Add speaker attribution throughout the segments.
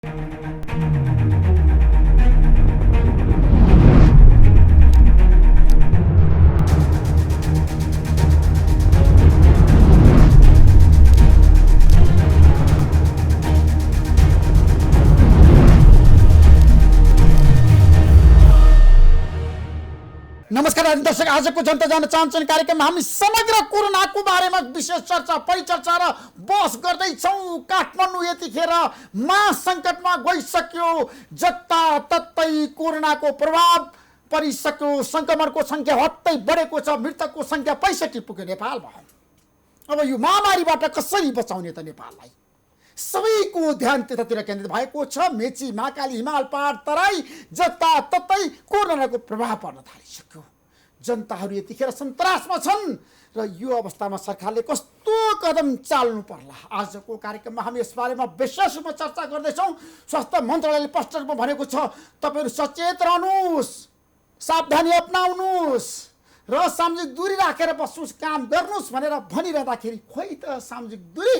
Speaker 1: नमस्कार दर्शक, आजको जनता जान्न चाहन्छन् कार्यक्रममा हामी समग्र कोरोनाको बारेमा विशेष चर्चा परिचर्चा र बहस गर्दैछौँ। काठमाडौँ यतिखेर महासङ्कटमा गइसक्यो। जताततै कोरोनाको प्रभाव परिसक्यो। सङ्क्रमणको सङ्ख्या हट्टै बढेको छ। मृतकको सङ्ख्या 65 पुग्यो नेपालमा। अब यो महामारीबाट कसरी बचाउने त नेपाललाई? सबैको ध्यान त्यतातिर केन्द्रित भएको छ। मेची, महाकाली, हिमाल पहाड, तराई जताततै कोरोनाको प्रभाव पर्न थालिसक्यो। जनताहरू यतिखेर सन्तासमा छन् र यो अवस्थामा सरकारले कस्तो कदम चाल्नु पर्ला? आजको कार्यक्रममा हामी यस बारेमा विशेष रूपमा चर्चा गर्दैछौँ। स्वास्थ्य मन्त्रालयले स्पष्ट रूपमा भनेको छ, तपाईँहरू सचेत रहनुहोस्, सावधानी अपनाउनुहोस् र सामाजिक दूरी राखेर बस्नुहोस्, काम गर्नुहोस् भनेर भनिरहँदाखेरि खोइ त सामाजिक दूरी,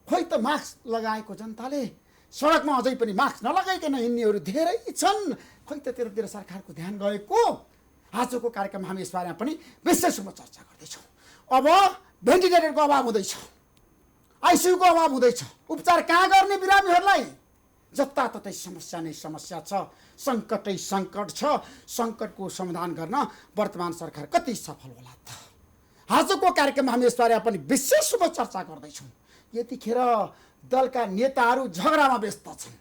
Speaker 1: खोइ त मास्क लगाएको जनताले सडकमा अझै पनि मास्क नलगाइकन हिँड्नेहरू धेरै छन्। खोइ त त्यतातिर सरकारको ध्यान गएको? आजको कार्यक्रममा हामी यसबारेमा पनि विशेष रूपमा चर्चा गर्दैछौँ। अब भेन्टिलेटरको अभाव हुँदैछ, आइसियुको अभाव हुँदैछ, उपचार कहाँ गर्ने बिरामीहरूलाई? जताततै समस्या नै समस्या छ, सङ्कटै सङ्कट छ। सङ्कटको समाधान गर्न वर्तमान सरकार कति सफल होला त? आजको कार्यक्रममा हामी यसबारेमा पनि विशेष रूपमा चर्चा गर्दैछौँ। यतिखेर दलका नेताहरू झगडामा व्यस्त छन्।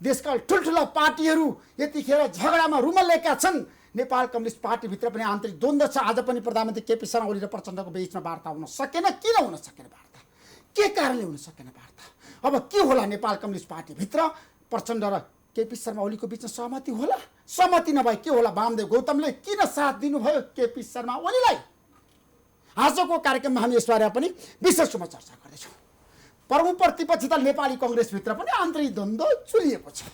Speaker 1: देशका ठुल्ठुला पार्टीहरू यतिखेर झगडामा रुमल्लेका छन्। नेपाल कम्युनिस्ट पार्टीभित्र पनि आन्तरिक द्वन्द्व छ। आज पनि प्रधानमन्त्री केपी शर्मा ओली र प्रचण्डको बीचमा वार्ता हुन सकेन। किन हुन सकेन वार्ता? के कारणले हुन सकेन वार्ता? अब के होला नेपाल कम्युनिस्ट पार्टीभित्र? प्रचण्ड र केपी शर्मा ओलीको बिचमा सहमति होला? सहमति नभए के होला? वामदेव गौतमले किन साथ दिनुभयो केपी शर्मा ओलीलाई? आजको कार्यक्रममा हामी यसबारे पनि विशेष रूपमा चर्चा गर्दैछौँ। प्रमुख प्रतिपक्षी दल नेपाली कङ्ग्रेसभित्र पनि आन्तरिक द्वन्द्व चुलिएको छ।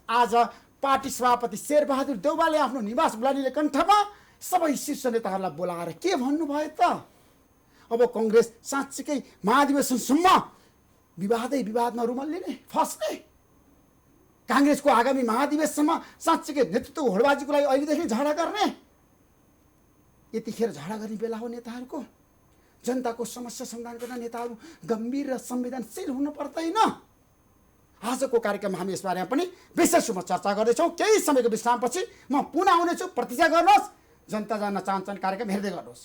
Speaker 1: आज पार्टी सभापति शेरबहादुर देउवाले आफ्नो निवास बुलानीले कण्ठमा सबै शीर्ष नेताहरूलाई बोलाएर के भन्नुभयो त? अब कङ्ग्रेस साँच्चीकै महाधिवेशनसम्म विवादै विवादमा रुमल्लिने, फस्ने? काङ्ग्रेसको आगामी महाधिवेशनमा साँच्चीकै नेतृत्व होडबाजीको लागि अहिलेदेखि झगडा गर्ने? यतिखेर झगडा गर्ने बेला हो नेताहरूको? जनताको समस्या समाधान गर्न नेताहरू गम्भीर र संवेदनशील हुनु पर्दैन? आजको कार्यक्रममा हामी यसबारेमा पनि विशेष रूपमा चर्चा गर्दैछौँ। केही समयको विश्रामपछि म पुनः आउनेछु। प्रतीक्षा गर्नुहोस्। जनता जान्न चाहन्छन् कार्यक्रम हेर्दै गर्नुहोस्।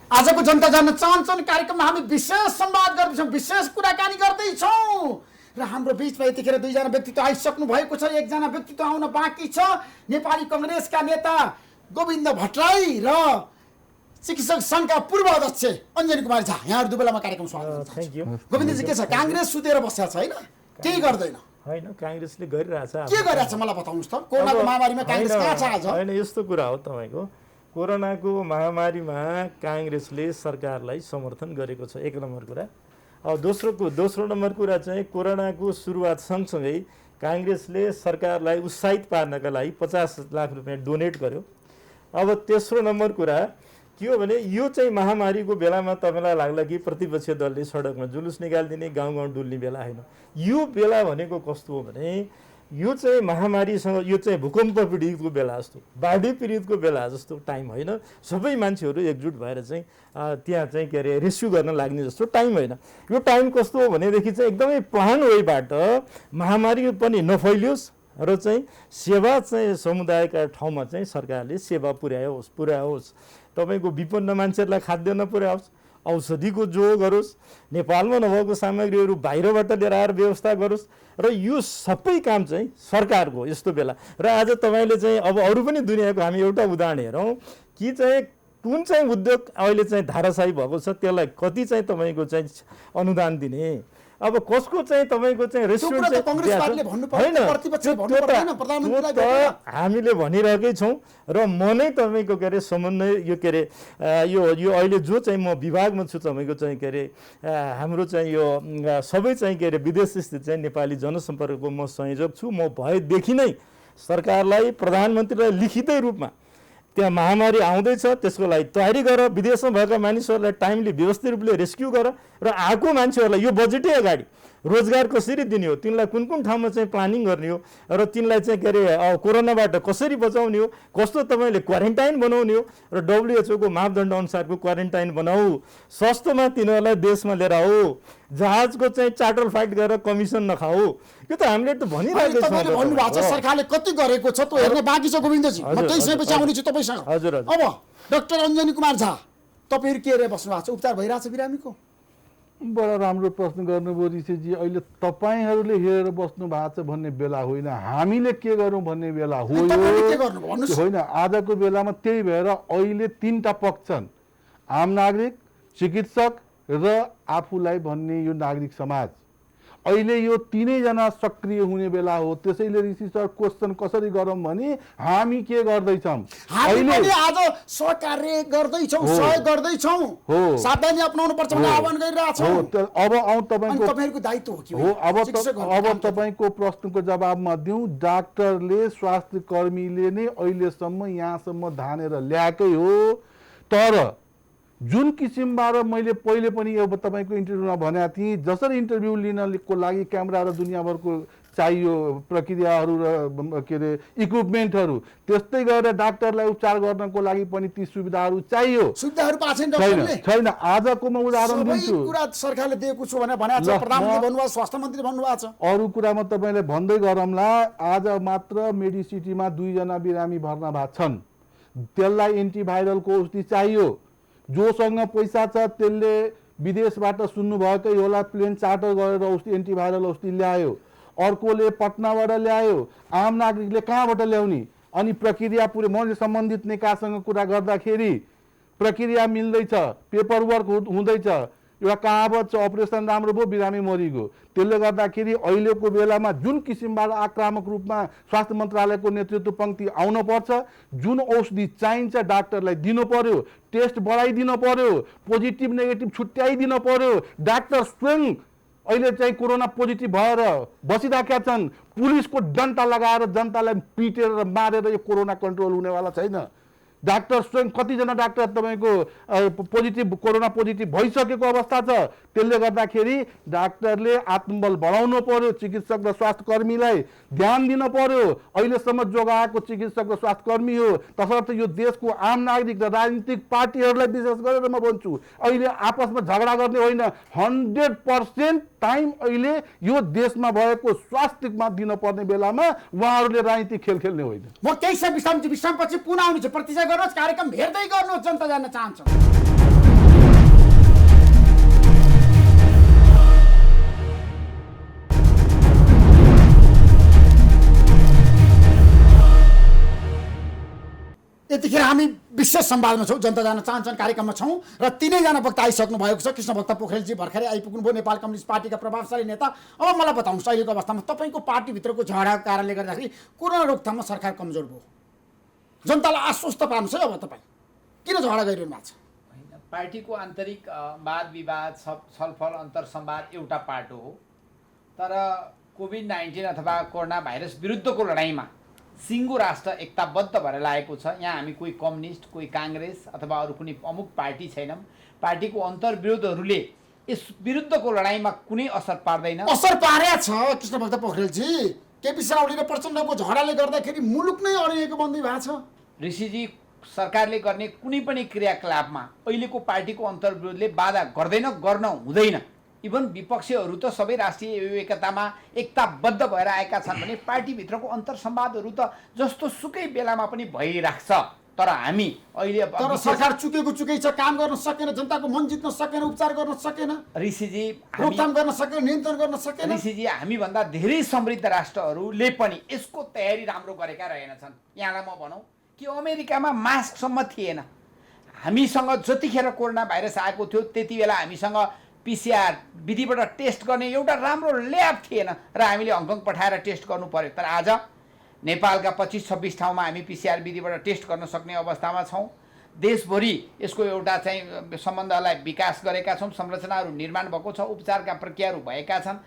Speaker 1: आजको जनता जान्न चाहन्छन् कार्यक्रममा हामी विशेष संवाद गर्दैछौँ, विशेष कुराकानी गर्दैछौँ र हाम्रो बिचमा यतिखेर दुईजना व्यक्तित्व आइसक्नु भएको छ। एकजना व्यक्तित्व आउन बाँकी छ। नेपाली कङ्ग्रेसका नेता गोविन्द भट्टराई र चिकित्सक सङ्घका पूर्व अध्यक्ष अञ्जनी कुमारी झा, यहाँहरू दुवैलाई म कार्यक्रम स्वागत गर्छु। गोविन्दजी, के छ? काङ्ग्रेस सुतेर बसेको छ होइन? केही गर्दैन
Speaker 2: होइन? काङ्ग्रेसले गरिरहेछ।
Speaker 1: के गरिरहेछ मलाई बताउनुहोस् त? कोरोनाको महामारीमा काङ्ग्रेस कहाँ छ आज?
Speaker 2: होइन, यस्तो कुरा हो तपाईँको, कोरोनाको महामारीमा काङ्ग्रेसले सरकारलाई समर्थन गरेको छ, एक नम्बर कुरा। अब दोस्रो नम्बर कुरा चाहिँ कोरोनाको सुरुवात सँगसँगै काङ्ग्रेसले सरकारलाई उत्साहित पार्नका लागि 50 लाख रुपियाँ डोनेट गर्यो। अब तेस्रो नम्बर कुरा के हो भने यो चाहिँ महामारीको बेलामा तपाईँलाई लाग्ला कि प्रतिपक्षी दलले सडकमा जुलुस निकालिदिने, गाउँ गाउँ डुल्ने बेला होइन। यो बेला भनेको कस्तो हो भने यो चाहिँ महामारीसँग, यो चाहिँ भूकम्प पीडितको बेला जस्तो, बाढी पीडितको बेला जस्तो टाइम होइन। सबै मान्छेहरू एकजुट भएर चाहिँ त्यहाँ चाहिँ के अरे रेस्क्यु गर्न लाग्ने जस्तो टाइम होइन। यो टाइम कस्तो हो भनेदेखि चाहिँ एकदमै प्लान वेबाट महामारी पनि नफैलियोस् र चाहिँ सेवा चाहिँ समुदायका ठाउँमा चाहिँ सरकारले सेवा पुर्याओस्। तपाईँको विपन्न मान्छेहरूलाई खाद्यान्न पुर्याओस्, औषधिको जो गरोस्, नेपालमा नभएको सामग्रीहरू बाहिरबाट लिएर आएर व्यवस्था गरोस् र यो सबै काम चाहिँ सरकारको यस्तो बेला। र आज तपाईँले चाहिँ अब अरू पनि दुनियाँको हामी एउटा उदाहरण हेरौँ कि चाहिँ कुन चाहिँ उद्योग अहिले चाहिँ धाराशाही भएको छ, त्यसलाई कति चाहिँ तपाईँको चाहिँ अनुदान दिने, अब कसको चाहिँ तपाईँको चाहिँ रेस्टुरेन्ट हामीले भनिरहेकै छौँ। र म नै तपाईँको के अरे समन्वय यो के अरे यो अहिले जो चाहिँ म विभागमा छु तपाईँको चाहिँ के अरे हाम्रो चाहिँ यो सबै चाहिँ के अरे विदेश स्थित चाहिँ नेपाली जनसम्पर्कको म संयोजक छु। म भएदेखि नै सरकारलाई, प्रधानमन्त्रीलाई लिखितै रूपमा त्यहाँ महामारी आउँदैछ, त्यसको लागि तयारी गर, विदेशमा भएका मानिसहरूलाई टाइमली व्यवस्थित रूपले रेस्क्यु गर, र आएको मान्छेहरूलाई यो बजेटै अगाडि रोजगार कसरी दिने हो, तिनलाई कुन कुन ठाउँमा चाहिँ प्लानिङ गर्ने हो, र तिनलाई चाहिँ के अरे कोरोनाबाट कसरी बचाउने हो, कस्तो तपाईँले क्वारेन्टाइन बनाउने हो, र WHO को मापदण्ड अनुसारको क्वारेन्टाइन बनाऊ, सस्तोमा तिनीहरूलाई देशमा लिएर आऊ, जहाजको चाहिँ चार्टर फाइट गरेर कमिसन नखाऊ। यो त हामीले त भनिरहेको
Speaker 1: तपाईँले भन्नुभएको छ सरकारले कति गरेको छ त्यो हेर्न बाँकी छ गोविन्दजी। म त्यही समयपछि आउने छु तपाईँसँग।
Speaker 2: हजुर।
Speaker 1: अब डाक्टर अञ्जनी कुमार झा, तपाईँहरू के हेरेर बस्नु भएको छ? उपचार भइरहेछ बिरामीको?
Speaker 3: बडा राम्रो प्रश्न गर्नुभयो ऋषिजी। अहिले तपाईँहरूले हेरेर बस्नु भएको छ भन्ने बेला होइन, हामीले के गरौँ भन्ने बेला हो। होइन, आजको बेलामा त्यही भएर अहिले तीनटा पक्ष छन्, आम नागरिक, चिकित्सक र आफूलाई भन्ने यो नागरिक समाज। अहिले यो तीनैजना सक्रिय हुने बेला हो। त्यसैले ऋषि सर क्वेसन कसरी गरौँ भने हामी के गर्दैछौँ,
Speaker 1: अहिले आज सहकार्य गर्दैछौँ, सहयोग गर्दैछौँ, सावधानी अपनाउनु पर्छ भन्ने आह्वान गरिरहेछौँ।
Speaker 3: अब आउँ
Speaker 1: तपाईँहरूको दायित्व हो कि
Speaker 3: हो। अब तपाईँको प्रश्नको जवाबमा दिउँ। डाक्टरले, स्वास्थ्य कर्मीले नै अहिलेसम्म यहाँसम्म धानेर ल्याएकै हो। तर जुन किसिमबाट मैले पहिले पनि यो तपाईँको इन्टरभ्यूमा भनेको थिएँ, जसरी इन्टरभ्यू लिनको लागि क्यामेरा र दुनियाँभरको चाहियो प्रक्रियाहरू र के अरे इक्विपमेन्टहरू, त्यस्तै गरेर डाक्टरलाई उपचार गर्नको लागि पनि ती सुविधाहरू चाहियो।
Speaker 1: सुविधाहरू पाएको
Speaker 3: छैन। आजको म उदाहरण दिन्छु।
Speaker 1: कुरा सरकारले दिएको छु भने भनेको छ, प्रधानमन्त्री भन्नुभएको, स्वास्थ्य मन्त्री भन्नुभएको छ।
Speaker 3: अरू कुरामा तपाईँले भन्दै गरौँला। आज मात्र मेडिसिटीमा 2 जना बिरामी भर्ना भएको छन्। त्यसलाई एन्टिभाइरलको औषधि चाहियो। जोसँग पैसा छ त्यसले विदेशबाट सुन्नुभएकै होला, प्लेन चार्टर गरेर औषधि, एन्टिभाइरल औषधि ल्यायो। अर्कोले पटनाबाट ल्यायो। आम नागरिकले कहाँबाट ल्याउने? अनि प्रक्रिया पुरै, मैले सम्बन्धित निकायसँग कुरा गर्दाखेरि प्रक्रिया मिल्दैछ, पेपर वर्क हुँदैछ। एउटा कहावत छ, अपरेसन राम्रो भयो बिरामी मरिगयो। त्यसले गर्दाखेरि अहिलेको बेलामा जुन किसिमबाट आक्रामक रूपमा स्वास्थ्य मन्त्रालयको नेतृत्व पङ्क्ति आउन पर्छ, जुन औषधि चाहिन्छ डाक्टरलाई दिनु पर्यो, टेस्ट बढाइदिनु पर्यो, पोजिटिभ नेगेटिभ छुट्याइदिनु पर्यो। डाक्टर स्वयं अहिले चाहिँ कोरोना पोजिटिभ भएर बसिराखेका छन्। पुलिसको डन्टा लगाएर जनतालाई पिटेर र मारेर यो कोरोना कन्ट्रोल हुनेवाला छैन। डाक्टर स्वयं, कतिजना डाक्टर तपाईँको पोजिटिभ, कोरोना पोजिटिभ भइसकेको अवस्था छ। त्यसले गर्दाखेरि डाक्टरले आत्मबल बढाउनु पर्यो। चिकित्सक र स्वास्थ्य कर्मीलाई ध्यान दिन पर्यो। अहिलेसम्म जोगाएको चिकित्सक र स्वास्थ्य कर्मी हो। तसर्थ यो देशको आम नागरिक र राजनीतिक पार्टीहरूलाई विशेष गरेर म भन्छु, अहिले आपसमा झगडा गर्ने होइन। 100% टाइम अहिले यो देशमा भएको स्वास्थ्यमा दिनुपर्ने बेलामा उहाँहरूले राजनीतिक खेल खेल्ने होइन।
Speaker 1: म केही विश्रामपछि पुनः आउनेछु। प्रतीक्षा गर्नुहोस्, कार्यक्रम हेर्दै गर्नुहोस्, जनता जान्न चाहन्छ। यतिखेर हामी विशेष संवादमा छौँ, जनता जान चाहन्छन् कार्यक्रममा छौँ र तीनैजना वक्ता आइसक्नु भएको छ। कृष्ण भक्त पोखरेलजी भर्खरै आइपुग्नुभयो, नेपाल कम्युनिस्ट पार्टीका प्रभावशाली नेता। अब मलाई बताउनुहोस्, अहिलेको अवस्थामा तपाईँको पार्टीभित्रको झगडाको कारणले गर्दाखेरि कोरोना रोकथाममा सरकार कमजोर भयो, जनतालाई आश्वस्त पार्नुहोस् है। अब तपाईँ किन झगडा गरिरहनु भएको छ?
Speaker 4: पार्टीको आन्तरिक वाद विवाद, छलफल, अन्तर्संवाद एउटा पाटो हो। तर कोभिड-19 अथवा कोरोना भाइरस विरुद्धको लडाइँमा सिङ्गो राष्ट्र एकताबद्ध भएर लागेको छ। यहाँ हामी कोही कम्युनिस्ट, कोही काङ्ग्रेस अथवा अरू कुनै अमुक पार्टी छैनौँ। पार्टीको अन्तर्विरोधहरूले यस विरुद्धको लडाइँमा कुनै असर पार्दैन।
Speaker 1: असर पारेको छ कृष्ण भक्त पोखरेलजी। केपी शर्मा ओली र प्रचण्डको झगडाले गर्दाखेरि मुलुक नै अडिएको बन्दी भएको छ।
Speaker 4: ऋषिजी, सरकारले गर्ने कुनै पनि क्रियाकलापमा अहिलेको पार्टीको अन्तर्विरोधले बाधा गर्दैन, गर्न हुँदैन। इभन विपक्षीहरू त सबै राष्ट्रिय एकतामा एकताबद्ध भएर आएका छन् भने पार्टीभित्रको अन्तर्संवादहरू त जस्तो सुकै बेलामा पनि भइराख्छ। तर हामी अहिले
Speaker 1: तर सरकार चुकै छ, काम गर्न सकेन, जनताको मन जित्न सकेन, उपचार गर्न सकेन,
Speaker 4: ऋषिजी
Speaker 1: रोकथाम गर्न सकेन, नियन्त्रण गर्न सकेन।
Speaker 4: ऋषिजी, हामीभन्दा धेरै समृद्ध राष्ट्रहरूले पनि यसको तयारी राम्रो गरेका रहेनछन्। यहाँलाई म भनौँ कि अमेरिकामा मास्कसम्म थिएन। हामीसँग जतिखेर कोरोना भाइरस आएको थियो त्यति बेला हामीसँग PCR विधिबाट टेस्ट गर्ने एउटा राम्रो ल्याब थिएन र हामीले हङकङ पठाएर टेस्ट गर्नु पर्यो। तर आज नेपालका 25-26 ठाउँमा हामी PCR विधिबाट टेस्ट गर्न सक्ने अवस्थामा छौँ। देशभरि यसको एउटा चाहिँ सम्बन्धलाई विकास गरेका छौँ, संरचनाहरू निर्माण भएको छ, उपचारका प्रक्रियाहरू भएका छन्।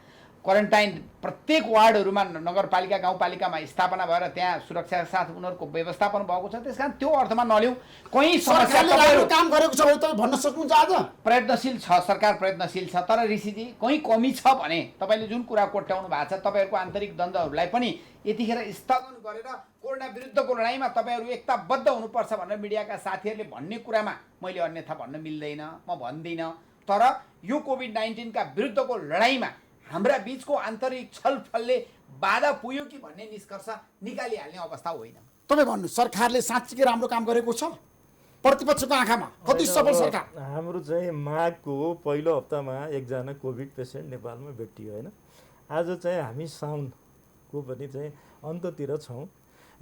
Speaker 4: क्वारेन्टाइन प्रत्येक वार्डहरूमा नगरपालिका गाउँपालिकामा स्थापना भएर त्यहाँ सुरक्षाका साथ उनीहरूको व्यवस्थापन भएको छ। त्यसकारण त्यो अर्थमा नलिउँ। कहीँ समस्या
Speaker 1: सरकारले राम्रो काम गरेको छ भने तपाईँ भन्न सक्नुहुन्छ आज?
Speaker 4: प्रयत्नशील छ, सरकार प्रयत्नशील छ। तर ऋषिजी कहीँ कमी छ भने तपाईँले जुन कुरा कोट्याउनु भएको छ, तपाईँहरूको आन्तरिक द्वन्द्वहरूलाई पनि यतिखेर स्थगन गरेर कोरोना विरुद्धको लडाइँमा तपाईँहरू एकताबद्ध हुनुपर्छ भनेर मिडियाका साथीहरूले भन्ने कुरामा मैले अन्यथा भन्न मिल्दैन, म भन्दिनँ। तर यो कोभिड-19 का विरुद्धको लडाइँमा हाम्रा बीचको आन्तरिक छलफलले बाधा पुग्यो कि भन्ने निष्कर्ष निकालिहाल्ने अवस्था होइन।
Speaker 1: तपाईँ भन्नु, सरकारले साँच्चीकै राम्रो काम गरेको छ प्रतिपक्षको आँखामा? कति सफल सरकार?
Speaker 2: हाम्रो चाहिँ माघको पहिलो हप्तामा एकजना कोभिड पेसेन्ट नेपालमा भेटियो होइन। आज चाहिँ हामी साउनको पनि चाहिँ अन्ततिर छौँ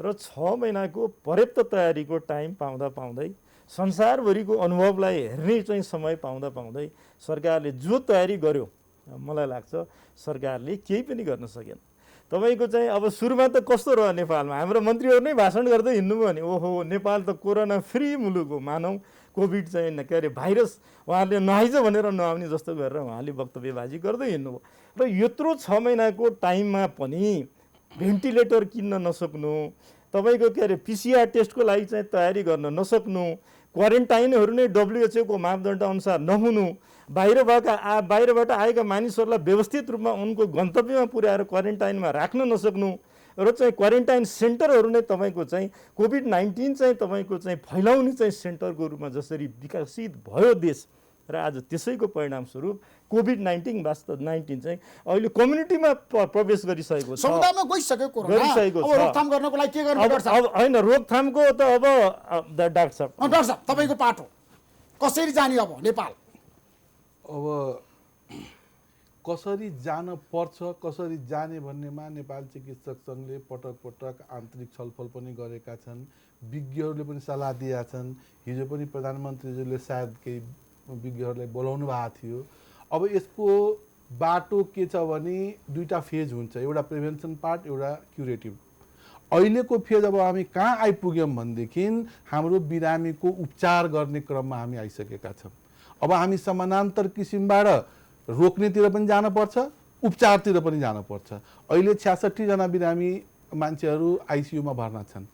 Speaker 2: र 6 महिनाको पर्याप्त तयारीको टाइम पाउँदा पाउँदै संसारभरिको अनुभवलाई हेर्ने चाहिँ समय पाउँदा पाउँदै सरकारले जो तयारी गर्यो, मलाई लाग्छ सरकारले केही पनि गर्न सकेन। तपाईँको चाहिँ अब सुरुमा त कस्तो रह्यो नेपालमा, हाम्रो मन्त्रीहरू नै भाषण गर्दै हिँड्नुभयो भने ओहो नेपाल त कोरोना फ्री मुलुक हो, मानौँ कोभिड चाहिँ के अरे भाइरस उहाँहरूले नआइज भनेर नआउने जस्तो गरेर उहाँले वक्तव्यबाजी गर्दै हिँड्नुभयो। र यत्रो 6 महिनाको टाइममा पनि भेन्टिलेटर किन्न नसक्नु, तपाईँको के अरे पिसिआर टेस्टको लागि चाहिँ तयारी गर्न नसक्नु, क्वारेन्टाइनहरू नै WHO को मापदण्ड अनुसार नहुनु, बाहिरबाट आएका मानिसहरूलाई व्यवस्थित रूपमा उनको गन्तव्यमा पुर्याएर क्वारेन्टाइनमा राख्न नसक्नु र चाहिँ क्वारेन्टाइन सेन्टरहरू नै तपाईँको चाहिँ कोभिड-19 चाहिँ तपाईँको चाहिँ फैलाउने चाहिँ सेन्टरको रूपमा जसरी विकसित भयो देश, र आज त्यसैको परिणामस्वरूप कोभिड-19 चाहिँ अहिले कम्युनिटीमा प्रवेश गरिसकेको छ,
Speaker 1: समुदायमा गइसक्यो कोरोना।
Speaker 2: गरिसकेको
Speaker 1: अब
Speaker 2: छ।
Speaker 1: रोकथाम गर्नको लागि के गर्नुपर्छ?
Speaker 2: अब होइन, रोकथामको त अब डाक्टर साहब
Speaker 1: डाक्टर साहब तपाईँको पाटो कसरी जाने अब नेपाल?
Speaker 3: अब कसरी जान पर्छ, कसरी जाने भन्नेमा नेपाल चिकित्सक सङ्घले पटक पटक आन्तरिक छलफल पनि गरेका छन्, विज्ञहरूले पनि सल्लाह दिएका छन्। हिजो पनि प्रधानमन्त्रीजीले सायद केही विज्ञहरूलाई बोलाउनु भएको थियो। अब यसको बाटो के छ भने दुईटा फेज हुन्छ, एउटा प्रिभेन्सन पार्ट, एउटा क्युरेटिभ। अहिलेको फेज अब हामी कहाँ आइपुग्यौँ भनेदेखि हाम्रो बिरामीको उपचार गर्ने क्रममा हामी आइसकेका छौँ। अब हामी समानान्तर किसिमबाट रोक्नेतिर पनि जानुपर्छ, उपचारतिर पनि जानुपर्छ। अहिले 66 जना बिरामी मान्छेहरू आइसियुमा भर्ना छन्,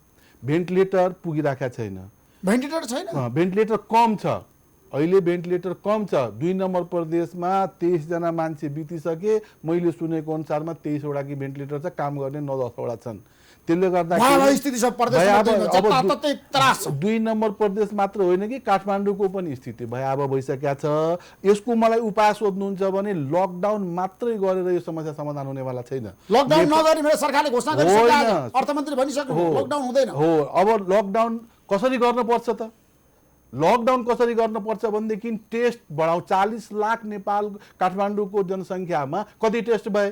Speaker 3: भेन्टिलेटर पुगिरहेका छैन,
Speaker 1: भेन्टिलेटर छैन,
Speaker 3: भेन्टिलेटर कम छ। अहिले भेन्टिलेटर कम छ। 2 नम्बर प्रदेशमा 23 जना मान्छे बितिसके, मैले सुनेको अनुसारमा 23 वटा कि भेन्टिलेटर छ, काम गर्ने 9-10 वटा छन्। त्यसले गर्दा
Speaker 1: स्थिति छ प्रदेशमा।
Speaker 3: अब 2 नम्बर प्रदेश मात्र होइन कि काठमाडौँको पनि स्थिति भयावह भइसकेको छ। यसको मलाई उपाय सोध्नुहुन्छ भने लकडाउन मात्रै गरेर यो समस्या समाधान हुनेवाला छैन।
Speaker 1: लकडाउन नगरी मेरो सरकारले घोषणा गरिसक्यो, आज अर्थमन्त्री भनिसक्नु लकडाउन हुँदैन।
Speaker 3: हो, अब लकडाउन कसरी गर्नुपर्छ त? लकडाउन कसरी गर्नुपर्छ भनेदेखि टेस्ट बढाउँ। 40 लाख नेपाल काठमाडौँको जनसङ्ख्यामा कति टेस्ट भए?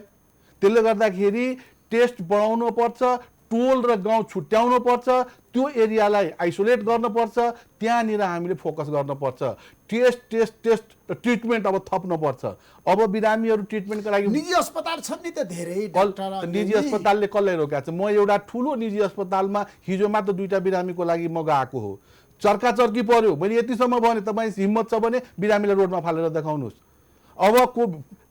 Speaker 3: त्यसले गर्दाखेरि टेस्ट बढाउनु पर्छ, टोल र गाउँ छुट्याउनु पर्छ, त्यो एरियालाई आइसोलेट गर्नुपर्छ, त्यहाँनिर हामीले फोकस गर्नुपर्छ। टेस्ट टेस्ट टेस्ट र ट्रिटमेन्ट अब थप्नुपर्छ। अब बिरामीहरू ट्रिटमेन्टको लागि
Speaker 1: निजी अस्पताल छन् नि त धेरै,
Speaker 3: निजी अस्पतालले कसलाई रोकेको छ? म एउटा ठुलो निजी अस्पतालमा हिजो मात्र 2टा बिरामीको लागि म गएको हो, चर्काचर्की पर्यो। मैले यतिसम्म भने तपाईँ हिम्मत छ भने बिरामीलाई रोडमा फालेर देखाउनुहोस्। अब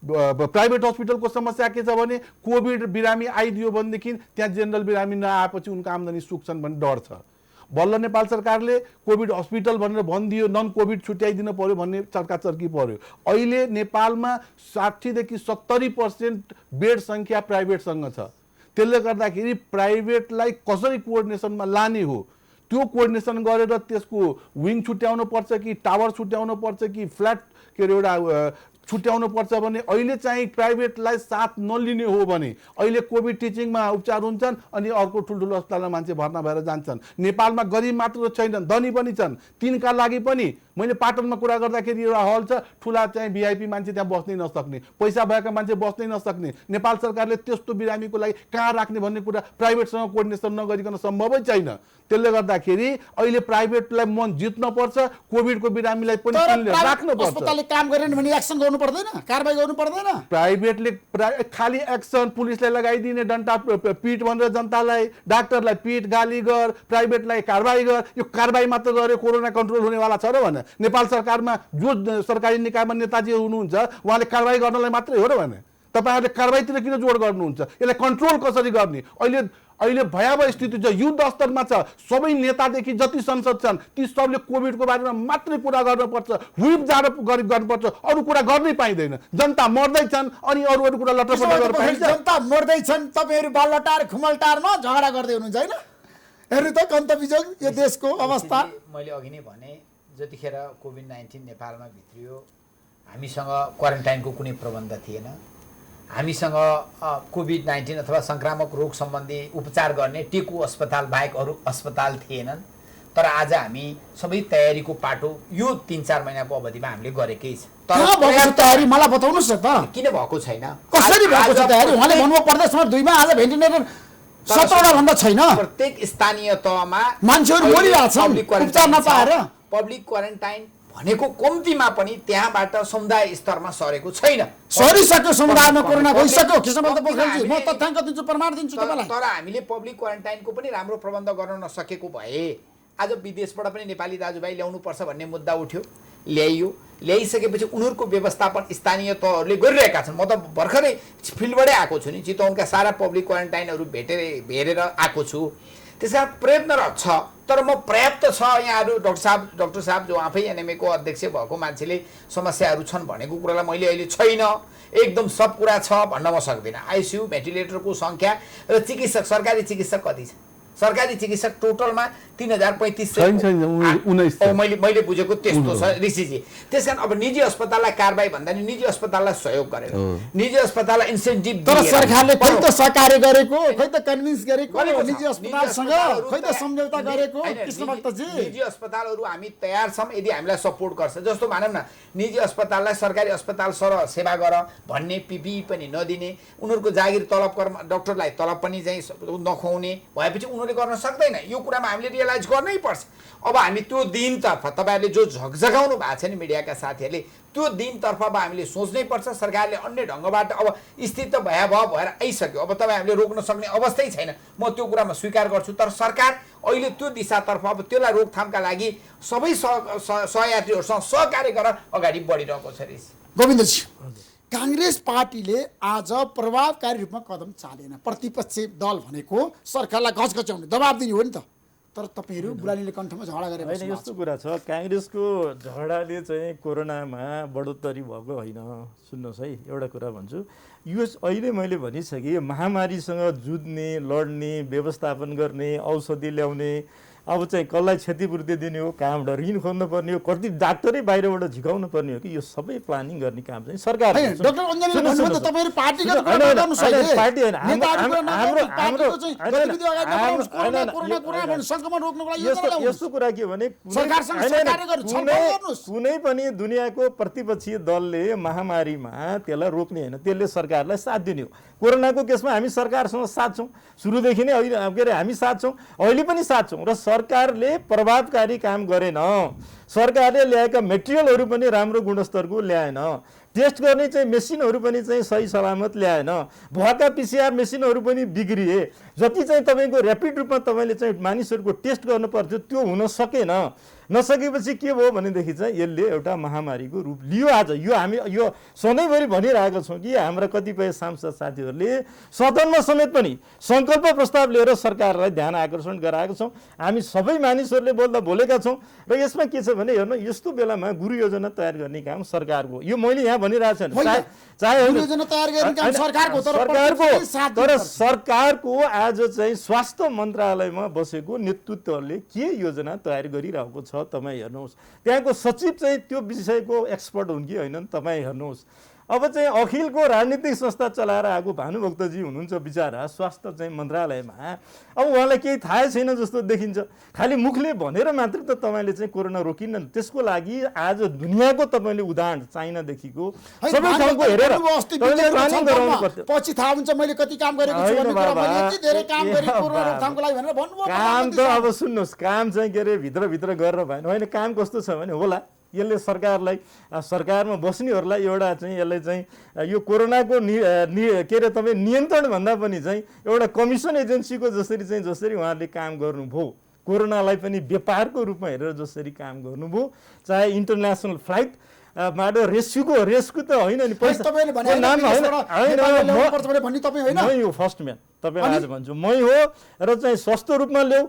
Speaker 3: प्राइभेट हस्पिटलको समस्या के छ भने कोभिड बिरामी आइदियो भनेदेखि त्यहाँ जेनरल बिरामी नआएपछि उनको आम्दानी सुक्छन् भन्ने डर छ। बल्ल नेपाल सरकारले कोभिड हस्पिटल भनेर भनिदियो, नन कोभिड छुट्याइदिनु पर्यो भन्ने चर्काचर्की पर्यो। अहिले नेपालमा 60 देखि 70% बेड सङ्ख्या प्राइभेटसँग छ। त्यसले गर्दाखेरि प्राइभेटलाई कसरी कोअर्डिनेसनमा लाने हो, त्यो कोअर्डिनेसन गरेर त्यसको विङ छुट्याउनु पर्छ कि टावर छुट्याउनु पर्छ कि फ्ल्याट के अरे एउटा छुट्याउनु पर्छ भने अहिले चाहिँ प्राइभेटलाई साथ नलिने हो भने अहिले कोभिड टिचिङमा उपचार हुन्छन् अनि अर्को ठुल्ठुलो अस्पतालमा मान्छे भर्ना भएर जान्छन्। नेपालमा गरिब मात्र छैनन्, धनी पनि छन्। तिनका लागि पनि मैले पाटनमा कुरा गर्दाखेरि एउटा हल छ, ठुला चाहिँ भिआइपी मान्छे त्यहाँ बस्नै नसक्ने, पैसा भएका मान्छे बस्नै नसक्ने। नेपाल सरकारले त्यस्तो बिरामीको लागि कहाँ राख्ने भन्ने कुरा प्राइभेटसँग कोअर्डिनेसन नगरिकन सम्भवै छैन। त्यसले गर्दाखेरि अहिले प्राइभेटलाई मन जित्न पर्छ, कोभिडको बिरामीलाई पनि राख्नु पर्छ।
Speaker 1: अस्पतालले काम गरेन भने एक्सन गर्नु पर्दैन, कारबाही गर्नु पर्दैन।
Speaker 3: प्राइभेटले खाली एक्सन, पुलिसलाई लगाइदिने डन्टा पिट भनेर जनतालाई, डाक्टरलाई पिट गाली गर, प्राइभेटलाई कारबाही गर। यो कारबाही मात्र गरे कोरोना कन्ट्रोल हुनेवाला छ र भने? नेपाल सरकारमा जो सरकारी निकायमा नेताजी हुनुहुन्छ उहाँले कारबाही गर्नलाई मात्रै हो र भने? तपाईँहरूले कारबाहीतिर किन जोड गर्नुहुन्छ? यसलाई कन्ट्रोल कसरी गर्ने? अहिले भयावह स्थिति छ, युद्ध स्तरमा छ। सबै नेतादेखि जति संसद छन् ती सबले कोभिडको बारेमा मात्रै कुरा गर्नुपर्छ, व्हिप जाडो गर्नुपर्छ, अरू कुरा गर्नै पाइँदैन। जनता मर्दैछन् अनि अरू कुरा लटरपट गरेर पाइन्छ।
Speaker 1: जनता मर्दैछन्, तपाईँहरू बालटार खुमलटारमा झगडा गर्दै हुनुहुन्छ होइन? हेर्नु त कन्तबिजोग यो देशको अवस्था।
Speaker 4: मैले अघि नै भने जतिखेर कोभिड-19 नेपालमा भित्रियो हामीसँग क्वारेन्टाइनको कुनै प्रबन्ध थिएन। हामीसँग कोभिड-19 अथवा संक्रामक रोग सम्बन्धी उपचार गर्ने टेकु अस्पताल बाहेक अरू अस्पताल थिएनन्। तर आज हामी सबै तयारीको पाटो यो 3-4 महिनाको अवधिमा हामीले गरेकै छ।
Speaker 1: कहाँ भएको छ तयारी मलाई बताउनुहोस् न त।
Speaker 4: किन भएको छैन?
Speaker 1: कसरी भएको छ तयारी? उहाँले भन्नुभयो प्रदेशमा 2 मा आज भेन्टिलेटर 17 भन्दा छैन।
Speaker 4: प्रत्येक स्थानीय तहमा
Speaker 1: मान्छेहरू मरिरहेछन् उपचार नपाएर।
Speaker 4: पब्लिक क्वारेन्टाइन भनेको कम्तीमा पनि त्यहाँबाट समुदाय स्तरमा सरेको छैन।
Speaker 1: सरिसक्यो समुदायमा कोरोना गइसक्यो। कृष्णबहादुर पोखरेलजी म तथ्याङ्क दिन्छु, प्रमाण दिन्छु तपाईँलाई।
Speaker 4: तर हामीले पब्लिक क्वारेन्टाइनको पनि राम्रो प्रबन्ध गर्न नसकेको भए आज विदेशबाट पनि नेपाली दाजुभाइ ल्याउनु पर्छ भन्ने मुद्दा उठ्यो, ल्याइयो। ल्याइसकेपछि उनीहरूको व्यवस्थापन स्थानीय तहहरूले गरिरहेका छन्। म त भर्खरै फिल्डबाटै आएको छु नि, चितवनका सारा पब्लिक क्वारेन्टाइनहरू हेरेर आएको छु। त्यसका प्रयत्नरत छ। तर म पर्याप्त छ यहाँहरू डाक्टर साहब जो आफै एनएमएको अध्यक्ष भएको मान्छेले समस्याहरू छन् भनेको कुरालाई मैले अहिले छैन एकदम सब कुरा छ भन्न म सक्दिनँ। आइसियु भेन्टिलेटरको सङ्ख्या र चिकित्सक सरकारी चिकित्सक कति छ? सरकारी चिकित्सक टोटलमा 3035 मैले बुझेको त्यस्तो छ ऋषिजी। त्यस कारण अब निजी अस्पताललाई कारबाही भन्दा नि निजी अस्पताललाई सहयोग गरेर निजी अस्पताललाई इन्सेन्टिभ
Speaker 1: तर सरकारले खै त सहकार्य गरेको, खै त कन्भिन्स गरेको निजी अस्पतालसँग, खै त सम्झौता गरेको। कृष्णभक्तजी
Speaker 4: निजी अस्पतालहरू हामी तयार छौँ यदि हामीलाई सपोर्ट गर्छ। जस्तो भनौँ न निजी अस्पताललाई सरकारी अस्पताल सर सेवा गर भन्ने, पिपी पनि नदिने, उनीहरूको जागिर तलब डाक्टरलाई तलब पनि चाहिँ नखुवाउने भएपछि उनीहरूले गर्न सक्दैन। यो कुरामा हामीले रियलाइज गर्नै पर्छ। अब हामी त्यो दिनतर्फ तपाईँहरूले जो झकझगाउनु भएको छ नि मिडियाका साथीहरूले, त्यो दिनतर्फ अब हामीले सोच्नै पर्छ। सरकारले अन्य ढङ्गबाट अब स्थिति भयावह भएर आइसक्यो, अब तपाईँ हामीले रोक्न सक्ने अवस्थै छैन। म त्यो कुरामा स्वीकार गर्छु। तर सरकार अहिले त्यो दिशातर्फ अब त्यसलाई रोकथामका लागि सबै सहयात्रीहरूसँग सहकार्य गरेर अगाडि बढिरहेको छ।
Speaker 1: गोविन्दजी, काङ्ग्रेस पार्टीले आज प्रभावकारी रूपमा कदम चालेन। प्रतिपक्षी दल भनेको सरकारलाई घचघच्याउने दबाब दिने हो नि त। तर तपाईँहरू बुढानीले कण्ठमा झगडा गरेर
Speaker 2: होइन, यस्तो कुरा छ काङ्ग्रेसको झगडाले चाहिँ कोरोनामा बढोत्तरी भएको होइन। सुन्नुहोस् है, एउटा कुरा भन्छु, यो अहिले मैले भनिसकेँ महामारीसँग जुझ्ने, लड्ने, व्यवस्थापन गर्ने, औषधि ल्याउने, अब चाहिँ कसलाई क्षतिपूर्ति दिने हो, कहाँबाट ऋण खोज्नु पर्ने हो, कति डाक्टरै बाहिरबाट झिकाउनु पर्ने हो कि यो सबै प्लानिङ गर्ने काम चाहिँ सरकार। यस्तो कुरा के भने कुनै पनि दुनियाँको प्रतिपक्षी दलले महामारीमा त्यसलाई रोक्ने होइन, त्यसले सरकारलाई साथ दिने हो। कोरोनाको केसमा हामी सरकारसँग साथ छौँ, सुरुदेखि नै अहिले के अरे हामी साथ छौँ, अहिले पनि साथ छौँ। र सरकारले प्रभावकारी काम गरेन। सरकारले ल्याएका मेटेरियलहरू पनि राम्रो गुणस्तरको ल्याएन। टेस्ट गर्ने चाहिँ मेसिनहरू पनि चाहिँ सही सलामत ल्याएन। भएका पिसिआर मेसिनहरू पनि बिग्रिए। जति चाहिँ तपाईँको ऱ्यापिड रूपमा तपाईँले चाहिँ मानिसहरूको टेस्ट गर्नु पर्थ्यो त्यो हुन सकेन। नसकेपछि के भयो भनेदेखि चाहिँ यसले एउटा महामारीको रूप लियो। आज यो हामी यो सधैँभरि भनिरहेका छौँ कि हाम्रा कतिपय सांसद साथीहरूले सदनमा समेत पनि सङ्कल्प प्रस्ताव लिएर सरकारलाई ध्यान आकर्षण गराएका छौँ। हामी सबै मानिसहरूले बोलेका छौँ। र यसमा के छ भने हेर्नु, यस्तो बेलामा गुरु योजना तयार गर्ने काम सरकारको, यो मैले यहाँ भनिरहेको छु तर सरकारको आज चाहिँ स्वास्थ्य मन्त्रालयमा बसेको नेतृत्वले के योजना तयार गरिरहेको छ तपाईँ हेर्नुहोस्। त्यहाँको सचिव चाहिँ त्यो विषयको एक्सपर्ट हुन् कि होइनन् तपाईँ हेर्नुहोस्। अब चाहिँ अखिलको राजनीतिक संस्था चलाएर आएको भानुभक्तजी हुनुहुन्छ बिचरा स्वास्थ्य चाहिँ मन्त्रालयमा। अब उहाँलाई केही थाहै छैन जस्तो देखिन्छ। खालि मुखले भनेर मात्र त तपाईँले चाहिँ कोरोना रोकिन्न। त्यसको लागि आज दुनियाँको तपाईँले उदाहरण चाइनादेखिको सबै ठाउँको हेरेर प्लानिङ गराउनु पर्छ।
Speaker 1: पछि थाहा हुन्छ मैले कति काम गरेको छु भन्ने कुरा, मैले यति धेरै काम गरेँ कोरोना रोकथामको लागि भनेर भन्नुभयो।
Speaker 2: काम त अब सुन्नुहोस्, काम चाहिँ के अरे भित्र गरेर भएन होइन। काम कस्तो छ भने होला यसले सरकारलाई, सरकारमा बस्नेहरूलाई एउटा चाहिँ यसले चाहिँ यो कोरोनाको के अरे तपाईँ नियन्त्रण भन्दा पनि चाहिँ एउटा कमिसन एजेन्सीको जसरी उहाँहरूले काम गर्नुभयो, कोरोनालाई पनि व्यापारको रूपमा हेरेर जसरी काम गर्नुभयो, चाहे इन्टरनेसनल फ्लाइट माडो रेस्क्यु त होइन नि पैसा
Speaker 1: तपाईँले भने
Speaker 2: त्यो नाम होइन
Speaker 1: नेपालले ल्याउनुपर्छ भने भन्ने तपाईँ होइन
Speaker 2: मै हो फर्स्ट म्यान तपाईँलाई आज भन्छु मै हो र चाहिँ सस्तो रूपमा ल्याऊ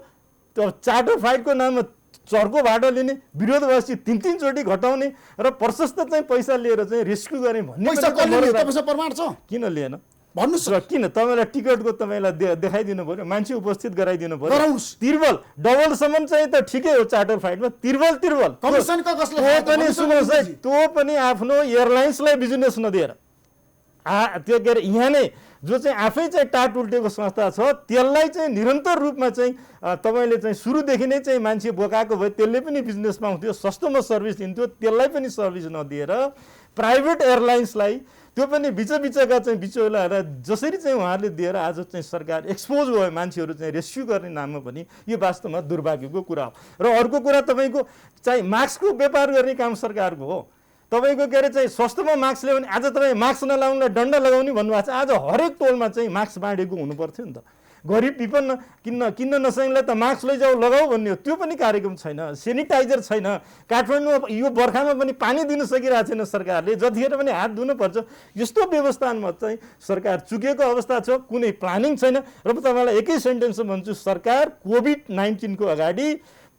Speaker 2: त्यो चार्टर फाइटको नाममा चर्को भाडा लिने विरोधवासी 3-3 चोटि घटाउने र प्रशस्त चाहिँ पैसा लिएर चाहिँ रेस्क्यु गर्ने भन्ने
Speaker 1: पैसा कसले लियो? तपाईँसँग प्रमाण छ?
Speaker 2: किन लिएन
Speaker 1: भन्नुहोस्
Speaker 2: र किन तपाईँलाई टिकटको तपाईँलाई देखाइदिनु पर्यो मान्छे उपस्थित गराइदिनु पर्यो
Speaker 1: गराउनुहोस्।
Speaker 2: तिर्वल डबलसम्म चाहिँ त ठिकै हो चार्टर फाइटमा तिर्वल
Speaker 1: कमिसनको कसले
Speaker 2: त्यो
Speaker 1: खायो त?
Speaker 2: पनि
Speaker 1: कमिसन
Speaker 2: सुन्नुहोस् है
Speaker 1: दिएपछि।
Speaker 2: त्यो पनि आफ्नो एयरलाइन्सलाई बिजनेस नदिएर त्यो के अरे यहाँ नै जो चाहिँ आफै चाहिँ टाट उल्टेको संस्था छ त्यसलाई चाहिँ निरन्तर रूपमा चाहिँ तपाईँले चाहिँ सुरुदेखि नै चाहिँ मान्छे बोकाएको भए त्यसले पनि बिजनेस पाउँथ्यो सस्तोमा सर्भिस दिन्थ्यो त्यसलाई पनि सर्भिस नदिएर प्राइभेट एयरलाइन्सलाई त्यो पनि बिचका चाहिँ बिचौलाहरूलाई जसरी चाहिँ उहाँहरूले दिएर आज चाहिँ सरकार एक्सपोज भयो मान्छेहरू चाहिँ रेस्क्यु गर्ने नाममा पनि यो वास्तवमा दुर्भाग्यको कुरा हो र अर्को कुरा तपाईँको चाहिँ मास्कको व्यापार गर्ने काम सरकारको हो तपाईँको के अरे चाहिँ सस्तोमा मास्क ल्यायो भने आज तपाईँ मास्क नलाउनुलाई दण्ड लगाउने भन्नुभएको छ आज हरेक टोलमा चाहिँ मास्क बाँडेको हुनुपर्थ्यो नि त गरिब विपन्न किन्न नसक्नेलाई त मास्क लैजाऊ लगाऊ भन्ने हो त्यो पनि कार्यक्रम छैन सेनिटाइजर छैन काठमाडौँमा यो बर्खामा पनि पानी दिन सकिरहेको छैन सरकारले जतिखेर पनि हात धुनुपर्छ यस्तो व्यवस्थामा चाहिँ सरकार चुकेको अवस्था छ कुनै प्लानिङ छैन र म तपाईँलाई एकै सेन्टेन्समा भन्छु सरकार कोभिड-19 को अगाडि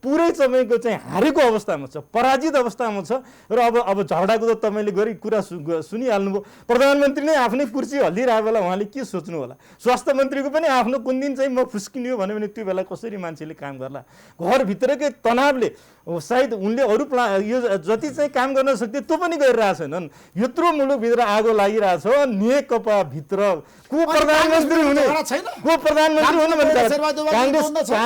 Speaker 2: पुरै तपाईँको चाहिँ हारेको अवस्थामा छ पराजित अवस्थामा छ र अब झगडाको त तपाईँले कुरा सुनिहाल्नुभयो प्रधानमन्त्री नै आफ्नै कुर्सी हल्लिरहेको बेला उहाँले के सोच्नु होला स्वास्थ्य मन्त्रीको पनि आफ्नो कुन दिन चाहिँ म फुस्किने हो भन्यो भने त्यो बेला कसरी मान्छेले काम गर्ला घरभित्रकै तनावले सायद उनले अरू यो जति चाहिँ काम गर्न सक्थ्यो त्यो पनि गरिरहेको छैनन् यत्रो मुलुकभित्र आगो लागिरहेछ नेकपा भित्र को प्रधानमन्त्री हुने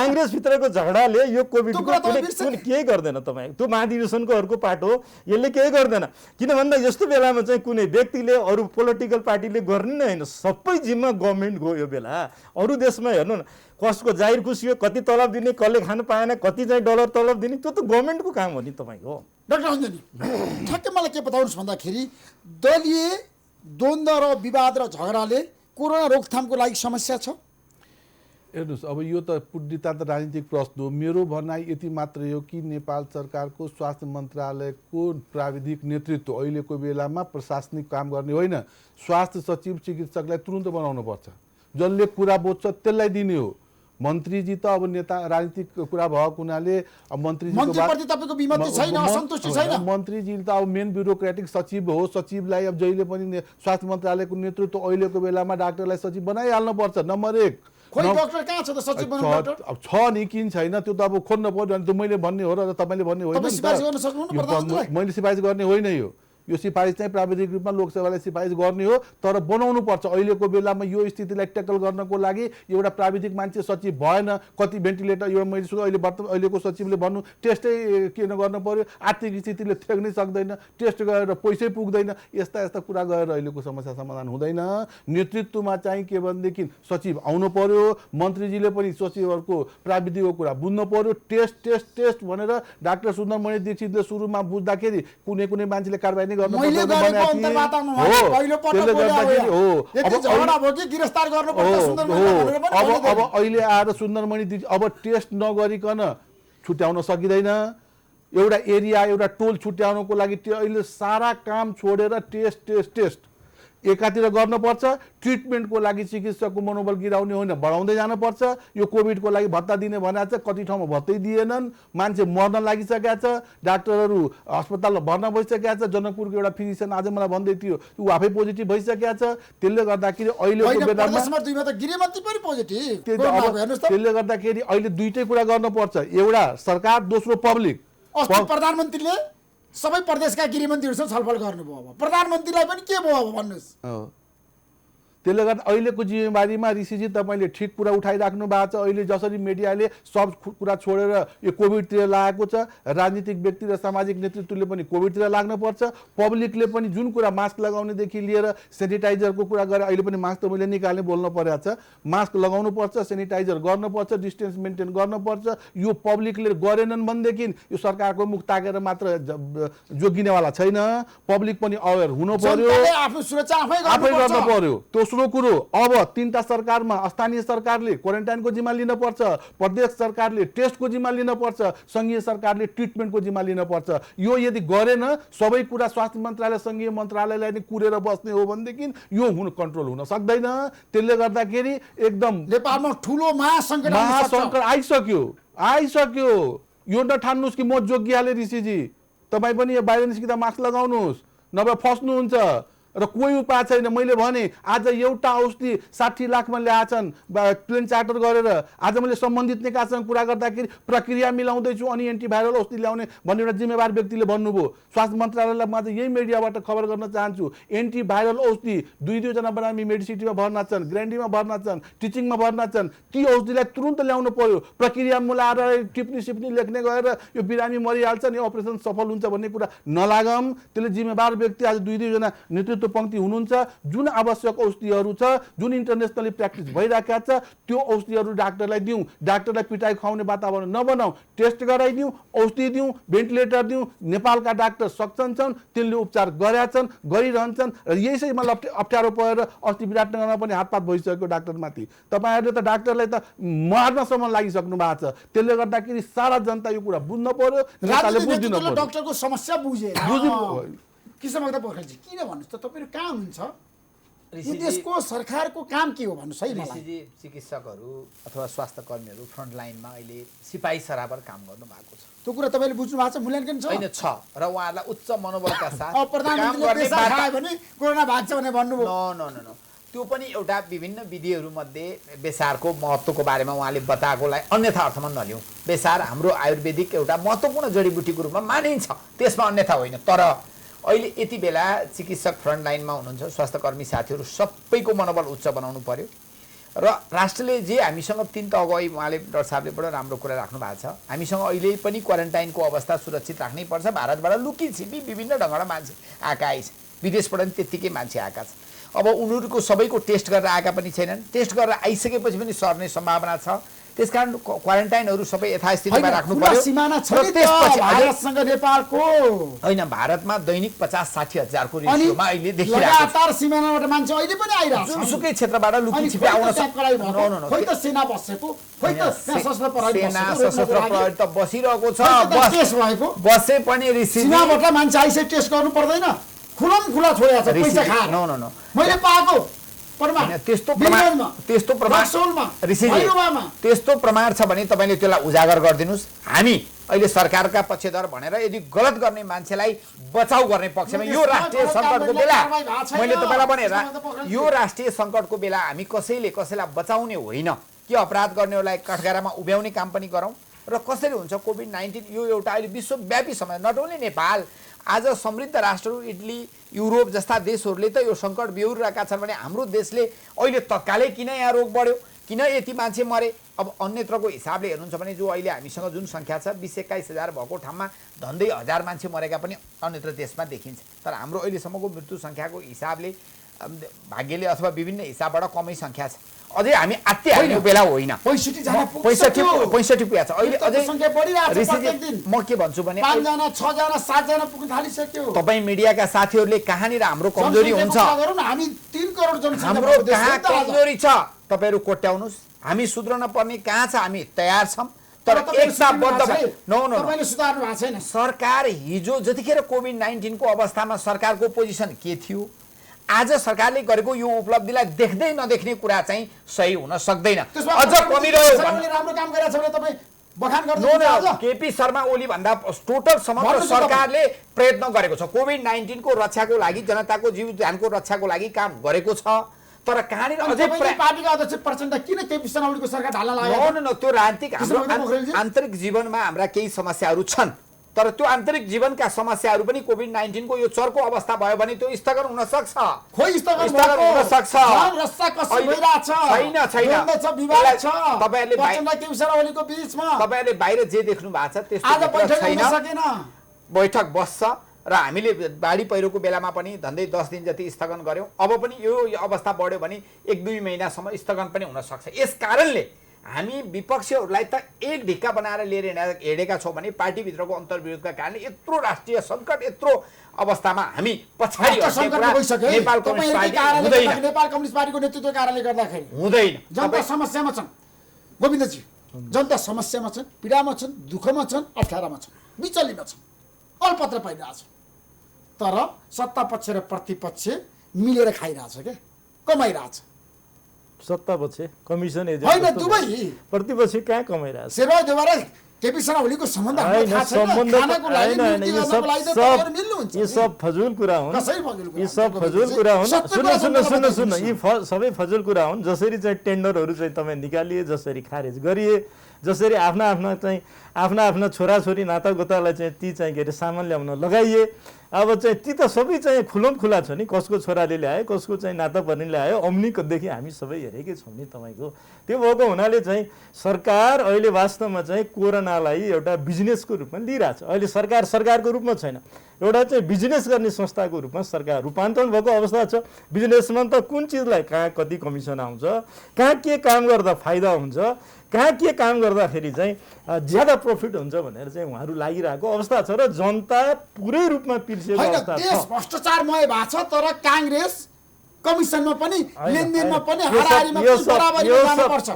Speaker 2: काङ्ग्रेस भित्रको झगडाले यो कोभिड केही गर्दैन तपाईँ त्यो महाधिवेशनको अर्को पार्ट हो यसले केही गर्दैन किन भन्दा यस्तो बेलामा चाहिँ कुनै व्यक्तिले अरू पोलिटिकल पार्टीले गर्ने नै होइन सबै जिम्मा गभर्मेन्ट गयो यो बेला अरू देशमा हेर्नु न कसको जाहिर खुसी हो कति तलब दिने कसले खानु पाएन कति चाहिँ डलर तलब दिने त्यो त गभर्मेन्टको काम हो नि तपाईँको
Speaker 1: डाक्टर अञ्जनी ठ्याक्कै मलाई के बताउनुहोस् भन्दाखेरि दलीय द्वन्द्व र विवाद र झगडाले कोरोना रोकथामको लागि समस्या छ
Speaker 3: हेर्नुहोस् अब यो त पुट्टिता त राजनीतिक प्रश्न हो मेरो भनाइ यति मात्रै हो कि नेपाल सरकारको स्वास्थ्य मन्त्रालयको प्राविधिक नेतृत्व अहिलेको बेलामा प्रशासनिक काम गर्ने होइन स्वास्थ्य सचिव चिकित्सकलाई तुरुन्त बनाउनुपर्छ जसले कुरा बोल्छ त्यसलाई दिने हो मन्त्रीजी त अब नेता राजनीतिक कुरा भएको हुनाले अब
Speaker 1: मन्त्रीप्रति तपाईको विमति छैन असन्तुष्टि छैन
Speaker 3: मन्त्रीजी त अब मेन ब्युरोक्रेटिक सचिव हो सचिवलाई अब जहिले पनि स्वास्थ्य मन्त्रालयको नेतृत्व अहिलेको बेलामा डाक्टरलाई सचिव बनाइहाल्नु पर्छ नम्बर 1
Speaker 1: खोइ डाक्टर कहाँ छ त सचिव बनाउनु डाक्टर
Speaker 3: अब छ नि किन छैन त्यो त अब खोज्न पर्यो अनि त मैले भन्ने हो र तपाईले भन्ने होइन
Speaker 1: तपाईँ सिफारिस गर्न सक्नुहुन्न प्रधानमन्त्रीलाई
Speaker 3: मैले सिफारिस गर्ने होइन यो सिफारिस चाहिँ प्राविधिक रूपमा लोकसभालाई सिफारिस गर्ने हो तर बनाउनु पर्छ अहिलेको बेलामा यो स्थितिलाई ट्याकल गर्नको लागि एउटा प्राविधिक मान्छे सचिव भएन कति भेन्टिलेटर एउटा मैले सुने अहिलेको सचिवले भन्नु टेस्टै किन गर्नु पर्यो आर्थिक स्थितिले थ्याक्नै सक्दैन टेस्ट गरेर पैसै पुग्दैन यस्ता कुरा गरेर अहिलेको समस्या समाधान हुँदैन नेतृत्वमा चाहिँ के भनेदेखि सचिव आउनु पर्यो मन्त्रीजीले पनि सचिवहरूको प्राविधिकको कुरा बुझ्नु पर्यो टेस्ट भनेर डाक्टर सुन्दरमणि दीक्षितले सुरुमा बुझ्दाखेरि कुनै मान्छेले कारबाही
Speaker 1: मैले गरेको अन्तर्वार्तामा पहिलो पटक बोल्यो यति झगडा भयो कि गिरफ्तार गर्नुपर्छ सुन्दरमणि भनेर पनि
Speaker 3: अब अहिले आएर सुन्दरमणि अब टेस्ट नगरिकन छुट्याउन सकिँदैन एउटा एरिया एउटा टोल छुट्याउनको लागि अहिले सारा काम छोडेर टेस्ट एकातिर गर्नुपर्छ ट्रिटमेन्टको लागि चिकित्सकको मनोबल गिराउने होइन बढाउँदै जानुपर्छ यो कोभिडको लागि भत्ता दिने भनेर चाहिँ कति ठाउँमा भत्तै दिएनन् मान्छे मर्न लागिसकेका छ डाक्टरहरू अस्पतालमा भर्ना भइसकेका छ जनकपुरको एउटा फिजिसियन आज मलाई भन्दै थियो ऊ आफै पोजिटिभ भइसकेका छ त्यसले गर्दाखेरि अहिलेको बेलामा त्यसले गर्दाखेरि अहिले दुईटै कुरा गर्नुपर्छ एउटा सरकार दोस्रो पब्लिक
Speaker 1: प्रधानमन्त्रीले सबै प्रदेशका गृहमन्त्रीहरूसँग छलफल गर्नुभयो अब प्रधानमन्त्रीलाई पनि के भयो अब भन्नुहोस्
Speaker 3: त्यसले गर्दा अहिलेको जिम्मेवारीमा ऋषिजी तपाईँले ठिक कुरा उठाइराख्नु भएको छ अहिले जसरी मिडियाले सब कुरा छोडेर यो कोभिडतिर लागेको छ राजनीतिक व्यक्ति र सामाजिक नेतृत्वले पनि कोभिडतिर लाग्नुपर्छ पब्लिकले पनि जुन कुरा मास्क लगाउनेदेखि लिएर सेनिटाइजरको कुरा गरेर अहिले पनि मास्क त मैले निकाल्ने बोल्न परेको छ मास्क लगाउनुपर्छ सेनिटाइजर गर्नुपर्छ डिस्टेन्स मेन्टेन गर्नुपर्छ यो पब्लिकले गरेनन् भनेदेखि यो सरकारको मुख ताकेर मात्र जोगिनेवाला छैन पब्लिक पनि अवेर हुनु पर्यो
Speaker 1: आफ्नो सुरक्षा आफै
Speaker 3: गर्न पर्यो त्यो दोस्रो कुरो, अब 3टा सरकारमा स्थानीय सरकारले क्वारेन्टाइनको जिम्मा लिनुपर्छ, प्रदेश सरकारले टेस्टको जिम्मा लिनुपर्छ, सङ्घीय सरकारले ट्रिटमेन्टको जिम्मा लिनुपर्छ। यो यदि गरेन, सबै कुरा स्वास्थ्य मन्त्रालय सङ्घीय मन्त्रालयलाई नै कुरेर बस्ने हो भनेदेखि यो कन्ट्रोल हुन सक्दैन। त्यसले गर्दाखेरि एकदम
Speaker 1: नेपालमा ठुलो महासङ्कट आउन सक्छ।
Speaker 3: महासङ्कट आइसक्यो। यो नठान्नुहोस् कि म जोगिहालेँ ऋषिजी, तपाईँ पनि यो बाहिर निस्किँदा मास्क लगाउनुहोस्, नभए फस्नुहुन्छ। र कोही उपाय छैन। मैले भने आज एउटा औषधि 60 लाखमा ल्याएछन् प्लेन चार्टर गरेर। आज मैले सम्बन्धित निकायसँग कुरा गर्दाखेरि प्रक्रिया मिलाउँदैछु अनि एन्टिभाइरल औषधि ल्याउने भन्ने एउटा जिम्मेवार व्यक्तिले भन्नुभयो। स्वास्थ्य मन्त्रालयलाई म आज यही मिडियाबाट खबर गर्न चाहन्छु, एन्टिभाइरल औषधि 2-2 बिरामी मेडिसिटीमा भर्ना छन्, ग्रान्डीमा भर्ना छन्, टिचिङमा भर्ना छन्। ती औषधिलाई तुरुन्त ल्याउनु पर्यो। प्रक्रिया मिलाएर टिप्नी लेख्ने गएर यो बिरामी मरिहाल्छ नि अपरेसन सफल हुन्छ भन्ने कुरा नलागम। त्यसले जिम्मेवार व्यक्ति आज 2-2 नेतृत्व पंक्ति हुनुहुन्छ। जुन आवश्यक औषधिहरू छ, जुन इन्टरनेसनली प्र्याक्टिस भइरहेका छ, त्यो औषधिहरू डाक्टरलाई दिउँ। डाक्टरलाई पिटाइ खुवाउने वातावरण नबनाऊ। टेस्ट गराइदिउँ, औषधि दिउँ, भेन्टिलेटर दिउँ। नेपालका डाक्टर सक्षम छन्, तिनले उपचार गरेका छन्, गरिरहन्छन्। र यसैमा अप्ठ्यारो परेर अस्ति विराटनगरमा पनि हातपात भइसक्यो डाक्टरमाथि। तपाईँहरूले त डाक्टरलाई त मार्नसम्म लागिसक्नु भएको छ। त्यसले गर्दाखेरि सारा जनता यो कुरा बुझ्न पर्यो, नेताले बुझिदिनु पर्यो।
Speaker 1: डाक्टरको समस्या बुझे कृष्णभक्त पोखरेलजी, किन भन्नुहोस् त, तपाईँहरू कहाँ हुनुहुन्छ? यो देशको सरकारको काम के हो भन्नु सही मलाई।
Speaker 4: चिकित्सकहरू अथवा स्वास्थ्य कर्मीहरू फ्रन्ट लाइनमा अहिले सिपाही सराबर काम गर्नु भएको छ।
Speaker 1: त्यो कुरा तपाईँले बुझ्नु भएको छ, मूल्याङ्कन छ
Speaker 4: होइन? छ। र उहाँहरूलाई उच्च मनोबलका साथ
Speaker 1: प्रधानमन्त्रीले पैसा खायो भने कोरोना भाग्छ भने भन्नुभयो।
Speaker 4: नो त्यो पनि एउटा विभिन्न विधिहरूमध्ये बेसारको महत्त्वको बारेमा उहाँले बताएकोलाई अन्यथा अर्थमा नलिउँ। बेसार हाम्रो आयुर्वेदिक एउटा महत्त्वपूर्ण जडीबुटीको रूपमा मानिन्छ, त्यसमा अन्यथा होइन। तर अहिले यति बेला चिकित्सक फ्रन्ट लाइनमा हुनुहुन्छ, स्वास्थ्यकर्मी साथीहरू सबैको मनोबल उच्च बनाउनु पर्यो। र राष्ट्रले जे हामीसँग 3 त अगाडि उहाँले डाक्टर साहबले बडो राम्रो कुरा राख्नु भएको छ। हामीसँग अहिले पनि क्वारेन्टाइनको अवस्था सुरक्षित राख्नै पर्छ। भारतबाट लुकिछिपी विभिन्न ढङ्गबाट मान्छे आएका आइछ, विदेशबाट पनि त्यत्तिकै मान्छे आएका छन्। अब उनीहरूको सबैको टेस्ट गरेर आएका पनि छैनन्। टेस्ट गरेर आइसकेपछि पनि सर्ने सम्भावना छ। त्यसकारण क्वारेन्टाइनहरू सबै यथास्थितिमा राख्नु पर्यो।
Speaker 1: सीमाना छ नि भारतसँग नेपालको
Speaker 4: होइन, भारतमा दैनिक 50-60 हजारको रेसियोमा अहिले देखिरहेको छ।
Speaker 1: लगातार सीमानाबाट मान्छे अहिले पनि आइरहेछ।
Speaker 4: जुनसुकै क्षेत्रबाट लुकिछिपी आउन सक्छ।
Speaker 1: खोइ त सेना बसेको, खोइ त सशस्त्र प्रहरी
Speaker 4: सेना सशस्त्र प्रहरी त बसिरहेको छ।
Speaker 1: टेस्ट भएको
Speaker 4: बसे पनि
Speaker 1: सीमाबाट मान्छे आइसके टेस्ट गर्नु पर्दैन। खुला छोडेको छ पैसा खाएर।
Speaker 4: नो
Speaker 1: मैले पाएको
Speaker 4: त्यस्तो प्रमाण छ भने तपाईँले त्यसलाई उजागर गरिदिनुहोस्। हामी अहिले सरकारका पक्षधर भनेर यदि गलत गर्ने मान्छेलाई बचाउ गर्ने पक्षमा यो राष्ट्रिय सङ्कटको बेला मैले तपाईँलाई भने यो राष्ट्रिय सङ्कटको बेला हामी कसैलाई बचाउने होइन कि अपराध गर्नेहरूलाई कठघरामा उभ्याउने काम पनि गरौँ। र कसरी हुन्छ कोभिड-19 यो एउटा अहिले विश्वव्यापी समस्या, नट ओन्ली नेपाल। आज समृद्ध राष्ट्रहरू इटली, युरोप जस्ता देशहरूले त यो सङ्कट बेहोरिरहेका छन् भने हाम्रो देशले अहिले तत्कालै किन यहाँ रोग बढ्यो, किन यति मान्छे मरे? अब अन्यत्रको हिसाबले हेर्नुहुन्छ भने जो अहिले हामीसँग जुन सङ्ख्या छ 20-21 हजार भएको ठाउँमा झन्डै 1000 मान्छे मरेका पनि अन्यत्र देशमा देखिन्छ। तर हाम्रो अहिलेसम्मको मृत्यु सङ्ख्याको हिसाबले भाग्यले अथवा विभिन्न हिसाबबाट कमै सङ्ख्या छ। अझै हामी आत्तिहाल्ने बेला होइन।
Speaker 1: 65
Speaker 4: पुगेको छ अहिले। अझै म के भन्छु भने
Speaker 1: 5 जना 6 जना 7 जना पुग्न थालिसक्यो।
Speaker 4: तपाईँ मिडियाका साथीहरूले कहाँनिर हाम्रो कमजोरी हुन्छ,
Speaker 1: हामी 3 करोड जनसङ्ख्या
Speaker 4: हाम्रो कहाँ कमजोरी छ तपाईँहरू कोट्याउनुहोस्। हामी सुध्रन पर्ने कहाँ छ, हामी तयार छौँ। तर एकताबद्ध
Speaker 1: तपाईले सुधार्नु भएको छैन।
Speaker 4: सरकार हिजो जतिखेर कोभिड-19 को अवस्थामा सरकारको पोजिसन के थियो, आज सरकारले गरेको यो उपलब्धिलाई देख्दै नदेख्ने कुरा चाहिँ सही हुन सक्दैन। अझ कमी रह्यो
Speaker 1: भने राम्रो काम गरेछ भने तपाई बखान गर्नुहुन्छ।
Speaker 4: केपी शर्मा ओली भन्दा टोटल समग्र सरकारले प्रयत्न गरेको छ, कोभिड-19 को रक्षाको लागि, जनताको जीव ज्यानको रक्षाको लागि काम गरेको छ। तर कहाँनिर अझै
Speaker 1: पार्टीका अध्यक्ष प्रचण्ड किन केपी शर्मा ओलीको सरकार ढाल्न लाग्यो?
Speaker 4: त्यो राजनीतिक हाम्रो आन्तरिक जीवनमा हाम्रा केही समस्याहरू छन्। तर त्यो आन्तरिक जीवनका समस्याहरू पनि कोभिड-19 को यो चर्को अवस्था भयो भने त्यो स्थगन हुन सक्छ।
Speaker 1: खोइ स्थगन
Speaker 4: हुन सक्छ। तपाईँहरूले बाहिर जे देख्नु भएको छ त्यस्तो छैन। बैठक बस्छ र हामीले बाढी पहिरोको बेलामा पनि झन्डै 10 दिन जति स्थगन गर्यौँ। अब पनि यो अवस्था बढ्यो भने 1-2 महिनासम्म स्थगन पनि हुन सक्छ। यस कारणले हामी विपक्षीहरूलाई त एक ढिक्का बनाएर लिएर हिँडेका छौँ भने पार्टीभित्रको अन्तर्विरोधका कारणले यत्रो राष्ट्रिय सङ्कट यत्रो अवस्थामा हामी पछाडि
Speaker 1: नेपाल कम्युनिस्ट पार्टीको नेतृत्व कार्यालय गर्दाखेरि
Speaker 4: हुँदैन।
Speaker 1: जनता समस्यामा छन् गोविन्दजी, जनता समस्यामा छन्, पीडामा छन्, दुःखमा छन्, अप्ठ्यारामा छन्, बिचल्लीमा छन्, अलपत्र पाइरहेछ। तर सत्ता पक्ष र प्रतिपक्ष मिलेर खाइरहेछ क्या, कमाइरहेछ।
Speaker 2: सत्ता पक्ष कमिसन
Speaker 1: होइन
Speaker 2: एजेन्ट
Speaker 1: दुवै
Speaker 2: प्रतिपक्ष कहाँ कमाइरहेछ?
Speaker 1: शेरबहादुर देउवा र केपी शर्मा ओलीको सम्बन्ध हामीलाई थाहा छैन। खानाको लागि, नियुक्ति गर्नको लागि त तपाईँहरू मिल्नुहुन्छ
Speaker 2: यी
Speaker 1: नि।
Speaker 2: सब फजुल कुरा हुन्।
Speaker 1: कसरी फजुल कुरा
Speaker 2: यी सब फजुल कुरा हुन्। सुन्नु यी सबै फजुल कुरा हुन्। जसरी चाहिँ टेन्डरहरू चाहिँ तपाईँ निकालिए, जसरी खारेज गरिए, जसरी आफ्ना छोराछोरी नातागोतालाई चाहिँ ती चाहिँ के अरे सामान ल्याउन लगाइए। अब चाहिँ ती त सबै चाहिँ खुलम खुला छ नि, कसको छोराले ल्यायो, कसको चाहिँ नाता पर्ने ल्यायो, अम्निकदेखि हामी सबै हेरेकै छौँ नि तपाईँको। त्यो भएको हुनाले चाहिँ सरकार अहिले वास्तवमा चाहिँ कोरोनालाई एउटा बिजनेसको रूपमा लिइरहेछ। अहिले सरकारको रूपमा छैन, एउटा चाहिँ बिजनेस गर्ने संस्थाको रूपमा सरकार रूपान्तरण भएको अवस्था छ। बिजनेसमा त कुन चिजलाई कहाँ कति कमिसन आउँछ, कहाँ के काम गर्दा फाइदा हुन्छ, कहाँ के काम गर्दाखेरि चाहिँ ज्यादा प्रफिट हुन्छ भनेर चाहिँ उहाँहरू लागिरहेको अवस्था छ र जनता पुरै रूपमा पिर्सिएको अवस्था छ।
Speaker 1: देश भ्रष्टाचारमय भएको छ, तर काङ्ग्रेस कमिसनमा पनि लेनदेनमा पनि हाराहारीमा पनि बराबरीमा जानुपर्छ।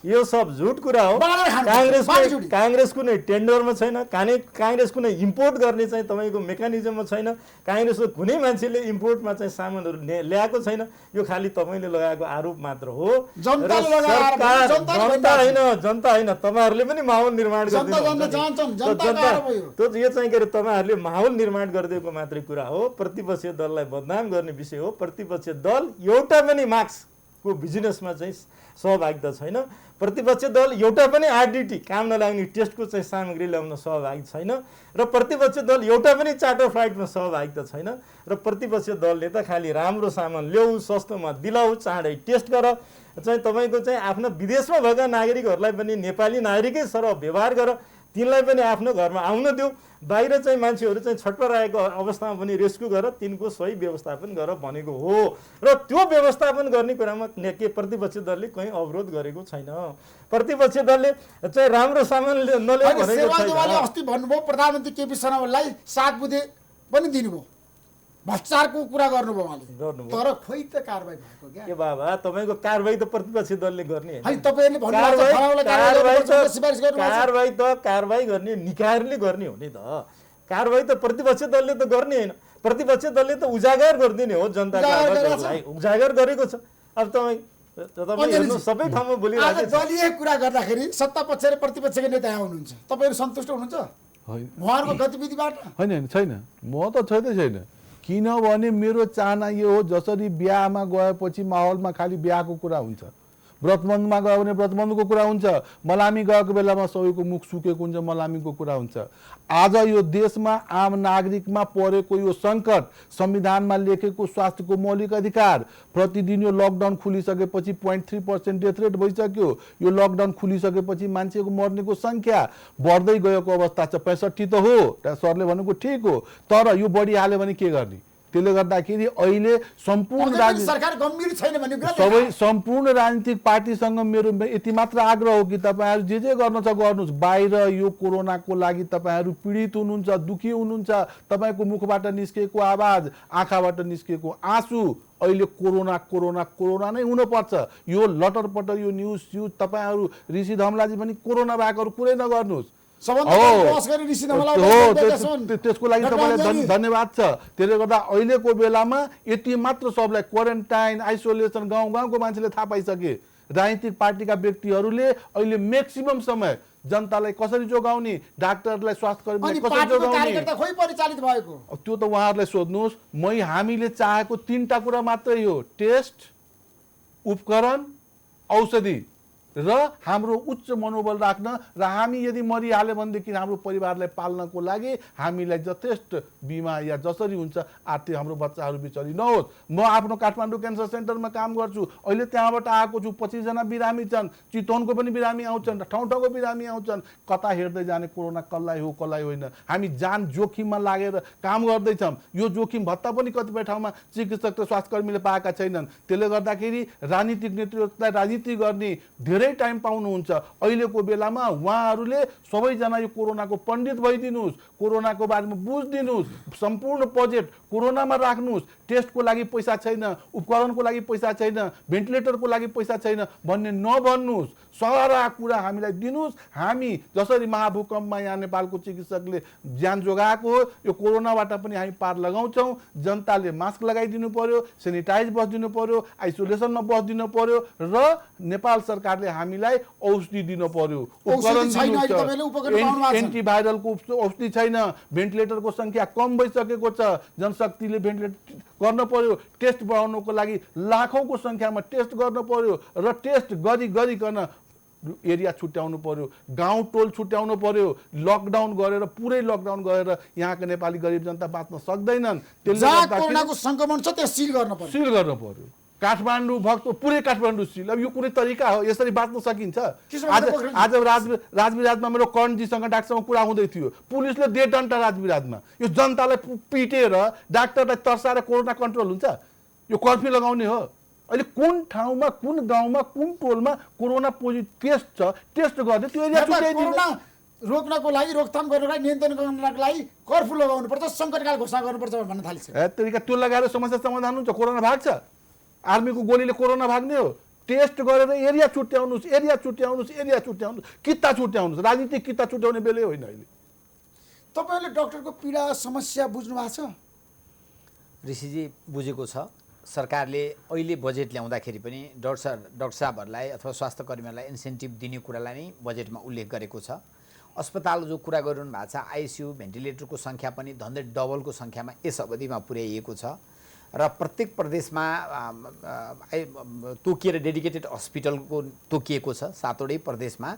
Speaker 2: यो सब झुट कुरा हो। काङ्ग्रेस कुनै टेन्डरमा छैन, काङ्ग्रेस कुनै इम्पोर्ट गर्ने चाहिँ तपाईँको मेकानिजममा छैन। काङ्ग्रेसको कुनै मान्छेले इम्पोर्टमा चाहिँ सामानहरू ल्याएको छैन। यो खालि तपाईँले लगाएको आरोप मात्र हो। जनता होइन, तपाईँहरूले पनि माहौल निर्माण गरिदिनु। यो चाहिँ के अरे तपाईँहरूले माहौल निर्माण गरिदिएको मात्रै कुरा हो। प्रतिपक्षी दललाई बदनाम गर्ने विषय हो। प्रतिपक्ष दल एउटा पनि मार्क्सको बिजनेसमा चाहिँ सहभागिता छैन। प्रतिपक्ष दल एउटा पनि आरडिटी काम नलाग्ने टेस्टको चाहिँ सामग्री ल्याउन सहभागी छैन र प्रतिपक्ष दल एउटा पनि चार्टर फ्लाइटमा सहभागिता छैन र प्रतिपक्ष दलले त खालि राम्रो सामान ल्याऊ, सस्तोमा दिलाऊ, चाँडै टेस्ट गर, चाहिँ तपाईँको चाहिँ आफ्नो विदेशमा भएका नागरिकहरूलाई पनि नेपाली नागरिकै सरह व्यवहार गर, तिनलाई पनि आफ्नो घरमा आउन देऊ, बाहिर चाहिँ मान्छेहरू चाहिँ छटपटाएको अवस्थामा पनि रेस्क्यु गर, तिनको सही व्यवस्थापन गर भनेको हो। र त्यो व्यवस्थापन गर्ने कुरामा के प्रतिपक्ष दलले कहीँ अवरोध गरेको छैन। प्रतिपक्ष दलले चाहिँ राम्रो सामान नल्याऊ भनेको छैन।
Speaker 1: अस्ति भन्नुभयो प्रधानमन्त्री केपी शर्मा ओलीलाई 7 बुँदे पनि दिनुभयो, भ्रष्टाचारको कुरा गर्नुभयो उहाँले, तर खोइ त कारबाही भएको क्या?
Speaker 2: के बाबा, तपाईँको कारबाही त प्रतिपक्षी दलले गर्ने
Speaker 1: हैन। तपाईहरुले
Speaker 2: कारबाही गर्ने निकायले गर्ने हो नि त। कारबाही त प्रतिपक्षी दलले त गर्ने होइन। प्रतिपक्षी दलले त उजागर गरिदिने हो जनताको आवाजलाई, उजागर गरेको छ। अब तपाईँ सबै ठाउँमा बोलिरहेको छ।
Speaker 1: दलीय कुरा गर्दाखेरि सत्ता पक्ष र प्रतिपक्षका नेता यहाँ हुनुहुन्छ, तपाईहरु सन्तुष्ट हुनुहुन्छ उहाँहरूको गतिविधिबाट?
Speaker 3: होइन, छैन, म त छैन। किनभने मेरो चाहना यो हो, जसरी बिहामा गएपछि माहौलमा खालि बिहाको कुरा हुन्छ, व्रतबन्धमा गयो भने व्रतबन्धको कुरा हुन्छ, मलामी गएको बेलामा सबैको मुख सुकेको हुन्छ, मलामीको कुरा हुन्छ। आज यो देशमा आम नागरिकमा परेको यो सङ्कट, संविधानमा लेखेको स्वास्थ्यको मौलिक अधिकार, प्रतिदिन यो लकडाउन खुलिसकेपछि 0.3% डेथ रेट भइसक्यो। यो लकडाउन खुलिसकेपछि मान्छेको मर्नेको सङ्ख्या बढ्दै गएको अवस्था छ। 65 त हो, सरले भनेको ठिक हो, तर यो बढिहाल्यो भने के गर्ने? त्यसले गर्दाखेरि अहिले सम्पूर्ण राजनीतिक पार्टीसँग मेरो यति मात्र आग्रह हो कि तपाईँहरू जे गर्न छ गर्नुहोस्। बाहिर यो कोरोनाको लागि तपाईँहरू पीडित हुनुहुन्छ, दुखी हुनुहुन्छ, तपाईँको मुखबाट निस्केको आवाज, आँखाबाट निस्केको आँसु अहिले कोरोना नै हुनुपर्छ। यो लटरपटर यो न्युज तपाईँहरू ऋषि धमलाजी पनि कोरोना भएकोहरू कुरै नगर्नुहोस्। त्यसको लागि तपाईँलाई धन्यवाद छ। त्यसले गर्दा अहिलेको बेलामा यति मात्र सबलाई क्वारेन्टाइन, आइसोलेसन गाउँको मान्छेले थाहा पाइसके। राजनीतिक पार्टीका व्यक्तिहरूले अहिले म्याक्सिमम समय जनतालाई कसरी जोगाउने, डाक्टरलाई, स्वास्थ्य कर्मीलाई कसरी जोगाउने, त्यो त उहाँहरूलाई सोध्नुहोस्। हामीले चाहेको 3टा कुरा मात्रै हो, टेस्ट, उपकरण, औषधि। र हाम्रो उच्च मनोबल राख्न र हामी यदि मरिहाल्यो भनेदेखि हाम्रो परिवारलाई पाल्नको लागि हामीलाई यथेष्ट बिमा या जसरी हुन्छ आर्थिक हाम्रो बच्चाहरू बिचरी नहोस्। म आफ्नो काठमाडौँ क्यान्सर सेन्टरमा काम गर्छु, अहिले त्यहाँबाट आएको छु। 25 जना बिरामी छन्, चितवनको पनि बिरामी आउँछन्, ठाउँ ठाउँको बिरामी आउँछन्। कता हेर्दै जाने कोरोना कसलाई हो कसलाई होइन, हामी जान जोखिममा लागेर काम गर्दैछौँ। यो जोखिम भत्ता पनि कतिपय ठाउँमा चिकित्सक र स्वास्थ्यकर्मीले पाएका छैनन्। त्यसले गर्दाखेरि राजनीतिक नेतृत्वलाई राजनीति गर्ने धेरै टाइम पाउनुहुन्छ। अहिलेको बेलामा उहाँहरूले सबैजना यो कोरोनाको पण्डित भइदिनुहोस्, कोरोनाको बारेमा बुझिदिनुहोस्, सम्पूर्ण बजेट कोरोनामा राख्नुहोस्। टेस्टको लागि पैसा छैन, उपकरणको लागि पैसा छैन, भेन्टिलेटरको लागि पैसा छैन भन्ने नभन्नुहोस्। सारा कुरा हामीलाई दिनुहोस्। हामी जसरी महाभूकम्पमा यहाँ नेपालको चिकित्सकले ज्यान जोगाएको हो, यो कोरोनाबाट पनि हामी पार लगाउँछौँ। जनताले मास्क लगाइदिनु पर्यो, सेनिटाइज बस्दिनु पर्यो, आइसोलेसनमा बस्दिनु पर्यो र नेपाल सरकारले हामीलाई औषधि दिनु पर्यो। उपकरण एन्टिभाइरलको औषधि छैन, भेन्टिलेटरको सङ्ख्या कम भइसकेको छ, जनशक्तिले भेन्टिलेटर गर्न पर्यो। टेस्ट बढाउनको लागि लाखौँको सङ्ख्यामा टेस्ट गर्न पर्यो र टेस्ट गरिकन एरिया छुट्याउनु पर्यो, गाउँ टोल छुट्याउनु पर्यो। लकडाउन गरेर पुरै लकडाउन गरेर यहाँको नेपाली गरिब जनता बाँच्न सक्दैनन्।
Speaker 1: जहाँ कोरोनाको संक्रमण छ त्यहाँ सिल गर्न पर्यो।
Speaker 3: काठमाडौँ भक्त पुरै काठमाडौँ सिल। अब यो कुनै तरिका हो? यसरी बाँच्न सकिन्छ? आज राजविराजमा मेरो करणजीसँग डाक्टरसँग कुरा हुँदै थियो। पुलिसले दे डन्टा राजविराजमा, यो जनतालाई पिटेर डाक्टरलाई तर्साएर कोरोना कन्ट्रोल हुन्छ? यो कर्फ्यू लगाउने हो? अहिले कुन ठाउँमा, कुन गाउँमा, कुन टोलमा कोरोना पोजिटिभ टेस्ट छ, टेस्ट गर्ने त्यो एरिया छुट्याइदिनु।
Speaker 1: कोरोना रोक्नको लागि, रोकथाम गर्नको लागि, नियन्त्रण गर्नको लागि कर्फ्यू लगाउनु पर्छ, सङ्कटकाल घोषणा गर्नुपर्छ भन्न थालिन्छ।
Speaker 3: तरिका त्यो लगाएर समस्या समाधान हुन्छ? कोरोना भाग्छ? आर्मीको गोलीले कोरोना भाग्ने हो? टेस्ट गरेर एरिया छुट्याउनुहोस्, किता छुट्याउनुहोस्। राजनीतिक किता छुट्याउने बेलै होइन अहिले।
Speaker 1: तपाईँले डक्टरको पीडा समस्या बुझ्नु भएको छ?
Speaker 4: ऋषिजी बुझेको छ। सरकारले अहिले बजेट ल्याउँदाखेरि पनि डाक्टर साहबहरूलाई अथवा स्वास्थ्य कर्मीहरूलाई इन्सेन्टिभ दिने कुरालाई नै बजेटमा उल्लेख गरेको छ। अस्पताल जो कुरा गरिरहनु भएको छ, आइसियु भेन्टिलेटरको सङ्ख्या पनि झन्डै डबलको सङ्ख्यामा यस अवधिमा पुर्याइएको छ र प्रत्येक प्रदेशमा तोकिएर डेडिकेटेड हस्पिटलको तोकिएको छ। 7वटै प्रदेशमा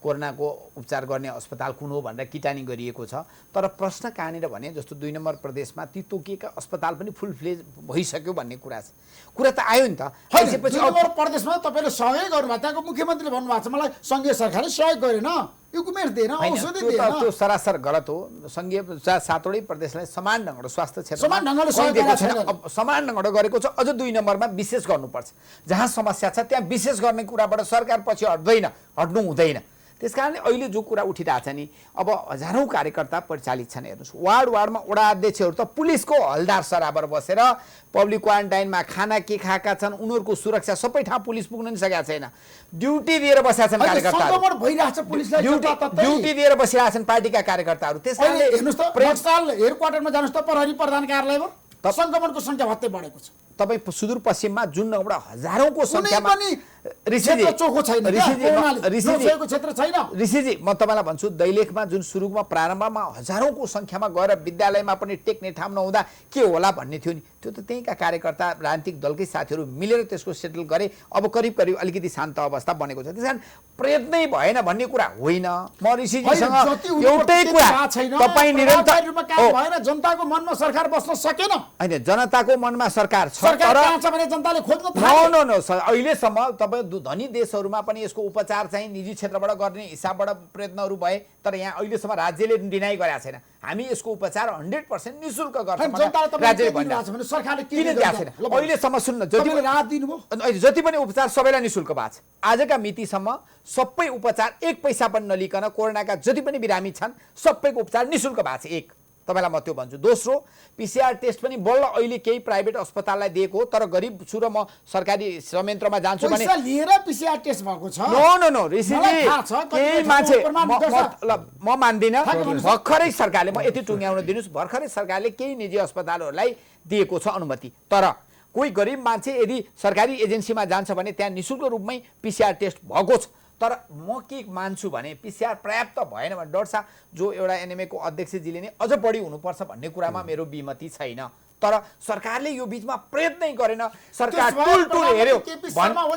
Speaker 4: कोरोनाको उपचार गर्ने अस्पताल कुन हो भनेर किटानी गरिएको छ। तर प्रश्न कहाँनिर भने जस्तो 2 नम्बर प्रदेशमा ती तोकिएका अस्पताल पनि फुल फ्लेज भइसक्यो भन्ने कुरा छ। कुरा त आयो नि त।
Speaker 1: त्यसपछि 2 नम्बर प्रदेशमा तपाईँले सहयोग गर्नुभएको, त्यहाँको मुख्यमन्त्रीले भन्नुभएको छ मलाई सङ्घीय सरकारले सहयोग गरेन, डकुमेन्ट दिएन, औषधि दिएन।
Speaker 4: त्यो सरासर गलत हो। सङ्घीय 7वटै प्रदेशलाई समान ढङ्गले स्वास्थ्य क्षेत्रमा
Speaker 1: समान ढङ्गले सहयोग गरेको छैन।
Speaker 4: समान ढङ्गले गरेको छ। अझ 2 नम्बरमा विशेष गर्नुपर्छ। जहाँ समस्या छ त्यहाँ विशेष गर्ने कुराबाट सरकार पछि हट्नु हुँदैन। त्यसकारणले अहिले जो कुरा उठिरहेछ नि, अब हजारौँ कार्यकर्ता परिचालित छन्। हेर्नुहोस्, वार्डमा वडा अध्यक्षहरू त पुलिसको हलदार सराबर बसेर पब्लिक क्वारेन्टाइनमा खाना के खाएका छन्, उनीहरूको सुरक्षा सबै ठाउँ पुलिस पुग्न नि सकेका छैन। ड्युटी दिएर बसेका छन् कार्यकर्ताहरू, ड्युटी दिएर बसिरहेका छन् पार्टीका कार्यकर्ताहरू। त्यसकारणले
Speaker 1: हेर्नुहोस् त, हेडक्वार्टरमा जानुहोस् त, प्रहरी प्रधान कार्यालयमा सङ्क्रमणको सङ्ख्या भत्तै बढेको छ।
Speaker 4: तपाईँ सुदूरपश्चिममा जुन एउटा हजारौँको सङ्ख्यामा ऋषिजी म तपाईँलाई भन्छु, दैलेखमा जुन सुरुमा प्रारम्भमा हजारौँको सङ्ख्यामा गएर विद्यालयमा पनि टेक्ने ठाउँ नहुँदा के होला भन्ने थियो नि, त्यो त त्यहीँका कार्यकर्ता राजनीतिक दलकै साथीहरू मिलेर त्यसको सेटल गरे। अब करिब करिब अलिकति शान्त अवस्था बनेको छ। त्यस कारण प्रयत्नै भएन भन्ने कुरा होइन। म ऋषिजीसँग एउटै कुरा, तपाईँ निरन्तर
Speaker 1: जनताको मनमा सरकार बस्न सकेन।
Speaker 4: होइन, जनताको मनमा सरकार छ, अहिलेसम्म तपाईँ धनी देशहरूमा पनि यसको उपचार चाहिँ निजी क्षेत्रबाट गर्ने हिसाबबाट प्रयत्नहरू भए, तर यहाँ अहिलेसम्म राज्यले डिनाइ गरेका छैन। हामी यसको उपचार 100% निःशुल्क गर्छौँ राज्यले भनिरहेको छैन। अहिलेसम्म सुन्न, जति पनि उपचार सबैलाई निःशुल्क भएको छ। आजका मितिसम्म सबै उपचार 1 पैसा पनि नलिकन कोरोनाका जति पनि बिरामी छन् सबैको उपचार निःशुल्क भएको छ। एक, तपाईँलाई म त्यो भन्छु। दोस्रो, PCR टेस्ट पनि बल्ल अहिले केही प्राइभेट अस्पताललाई दिएको हो, तर गरिब छु र म सरकारी संयन्त्रमा जान्छु भने
Speaker 1: लिएर PCR टेस्ट भएको छ।
Speaker 4: नो ऋषिजी, केही मान्छे म मान्दिनँ। भर्खरै सरकारले, म यति टुङ्ग्याउन दिनुहोस्, भर्खरै सरकारले केही निजी अस्पतालहरूलाई दिएको छ अनुमति। तर कोही गरिब मान्छे यदि सरकारी एजेन्सीमा जान्छ भने त्यहाँ निःशुल्क रूपमै PCR टेस्ट भएको छ। तर म के मान्छु भने PCR पर्याप्त भएन भने डाक्टर साहब जो एउटा एनएमए को अध्यक्षजीले नै अझ बढी हुनुपर्छ भन्ने कुरामा मेरो विमति छैन। तर सरकारले यो बीचमा प्रयत्नै गरेन। सरकार टुल हेर्यो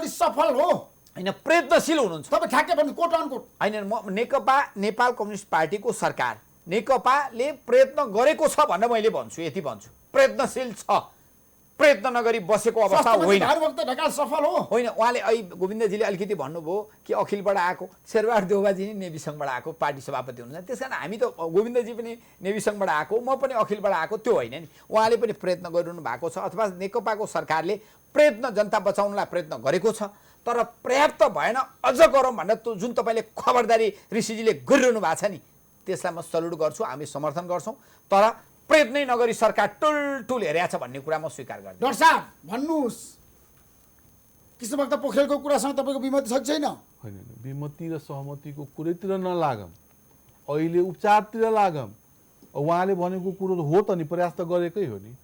Speaker 1: सफल हो
Speaker 4: होइन प्रयत्नशील हुनुहुन्छ।
Speaker 1: तपाईँ ठ्याक्कै भन्नु कोट अनकोट।
Speaker 4: होइन म नेकपा नेपाल कम्युनिस्ट पार्टीको सरकार नेकपाले प्रयत्न गरेको छ भनेर मैले भन्छु, यति भन्छु। प्रयत्नशील छ, प्रयत्न नगरी बसेको अवस्था होइन।
Speaker 1: भानुभक्त ढकाल सफल हो
Speaker 4: होइन, उहाँले अहिले गोविन्दजीले अलिकति भन्नुभयो कि अखिलबाट आएको, शेरबहादुर देउवाजी नै नेभी सङ्घबाट आएको पार्टी सभापति हुनुहुन्छ। त्यस कारण हामी त गोविन्दजी पनि नेभी सङ्घबाट आएको, म पनि अखिलबाट आएको, त्यो होइन नि। उहाँले पनि प्रयत्न गरिरहनु भएको छ, अथवा नेकपाको सरकारले प्रयत्न जनता बचाउनलाई प्रयत्न गरेको छ, तर पर्याप्त भएन, अझ गरौँ भनेर जुन तपाईँले खबरदारी ऋषिजीले गरिरहनु भएको छ नि, त्यसलाई म सल्युट गर्छु, हामी समर्थन गर्छौँ। तर प्रयत्नै नगरी सरकार टुलटुल हेरेको छ भन्ने कुरा म स्वीकार गर्छु।
Speaker 1: डाक्टर साहब भन्नुहोस्, कृष्णभक्त पोखरेलको कुरासँग तपाईँको विमति छ कि छैन?
Speaker 3: होइन, विमति र सहमतिको कुरैतिर नलागौँ, अहिले उपचारतिर लागौँ। उहाँले भनेको कुरो हो त नि, प्रयास त गरेकै हो नि,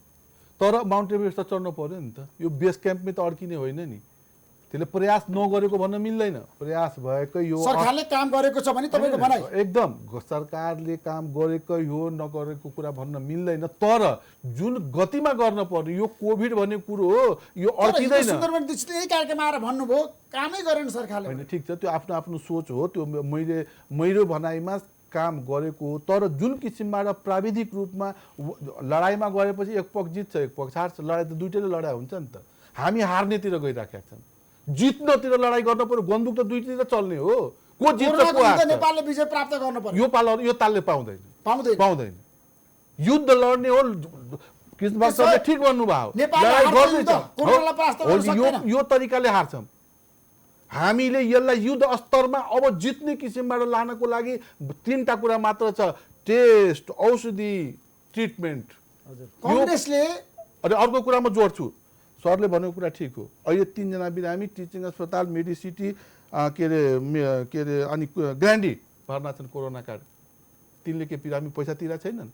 Speaker 3: तर माउन्ट एभरेस्ट त चढ्नु पर्यो नि त। यो बेस क्याम्पमै त अड्किने होइन नि, त्यसले प्रयास नगरेको भन्न मिल्दैन। प्रयास भएकै हो,
Speaker 1: सरकारले काम गरेको छ भने तपाईँको भनाइ
Speaker 3: एकदम सरकारले काम गरेकै हो, नगरेको कुरा भन्न मिल्दैन। तर जुन गतिमा गर्न पर्ने, यो कोभिड भन्ने कुरो हो, यो अड्किँदैन।
Speaker 1: सुन्दरबन दीक्षितले यही कार्यक्रममा आएर भन्नुभयो कामै गरेन सरकारले।
Speaker 3: होइन, ठिक छ, त्यो आफ्नो आफ्नो सोच हो, त्यो मेरो भनाइमा काम गरेको हो। तर जुन किसिमबाट प्राविधिक रूपमा लडाइँमा गएपछि एक पक्ष जित्छ एक पक्ष हार्छ, लडाइँ त दुइटैले लडाइ हुन्छ नि त। हामी हार्नेतिर गइराखेका छन्, जित्नतिर लडाइँ गर्न पर्यो। बन्दुक त दुईतिर चल्ने हो, को जित्छ को हार्छ।
Speaker 1: नेपालले विजय प्राप्त गर्न पर्यो,
Speaker 3: यो तालले पाउँदैन। युद्ध लड्ने हो, कृष्णभक्त सरले ठिक भन्नुभयो, यो तरिकाले हार्छौँ। हामीले यसलाई युद्ध स्तरमा अब जित्ने किसिमबाट लानको लागि तीनटा कुरा मात्र छ, टेस्ट, औषधि, ट्रिटमेन्ट।
Speaker 1: कांग्रेसले
Speaker 3: अनि अर्को कुरा म जोड्छु, सरले भनेको कुरा ठिक हो। अहिले 3 जना बिरामी टिचिङ अस्पताल, मेडिसिटी के अरे अनि ग्रान्डी भर्ना छन् कोरोना कार्ड। तिनले के बिरामी पैसा तिरा छैनन्?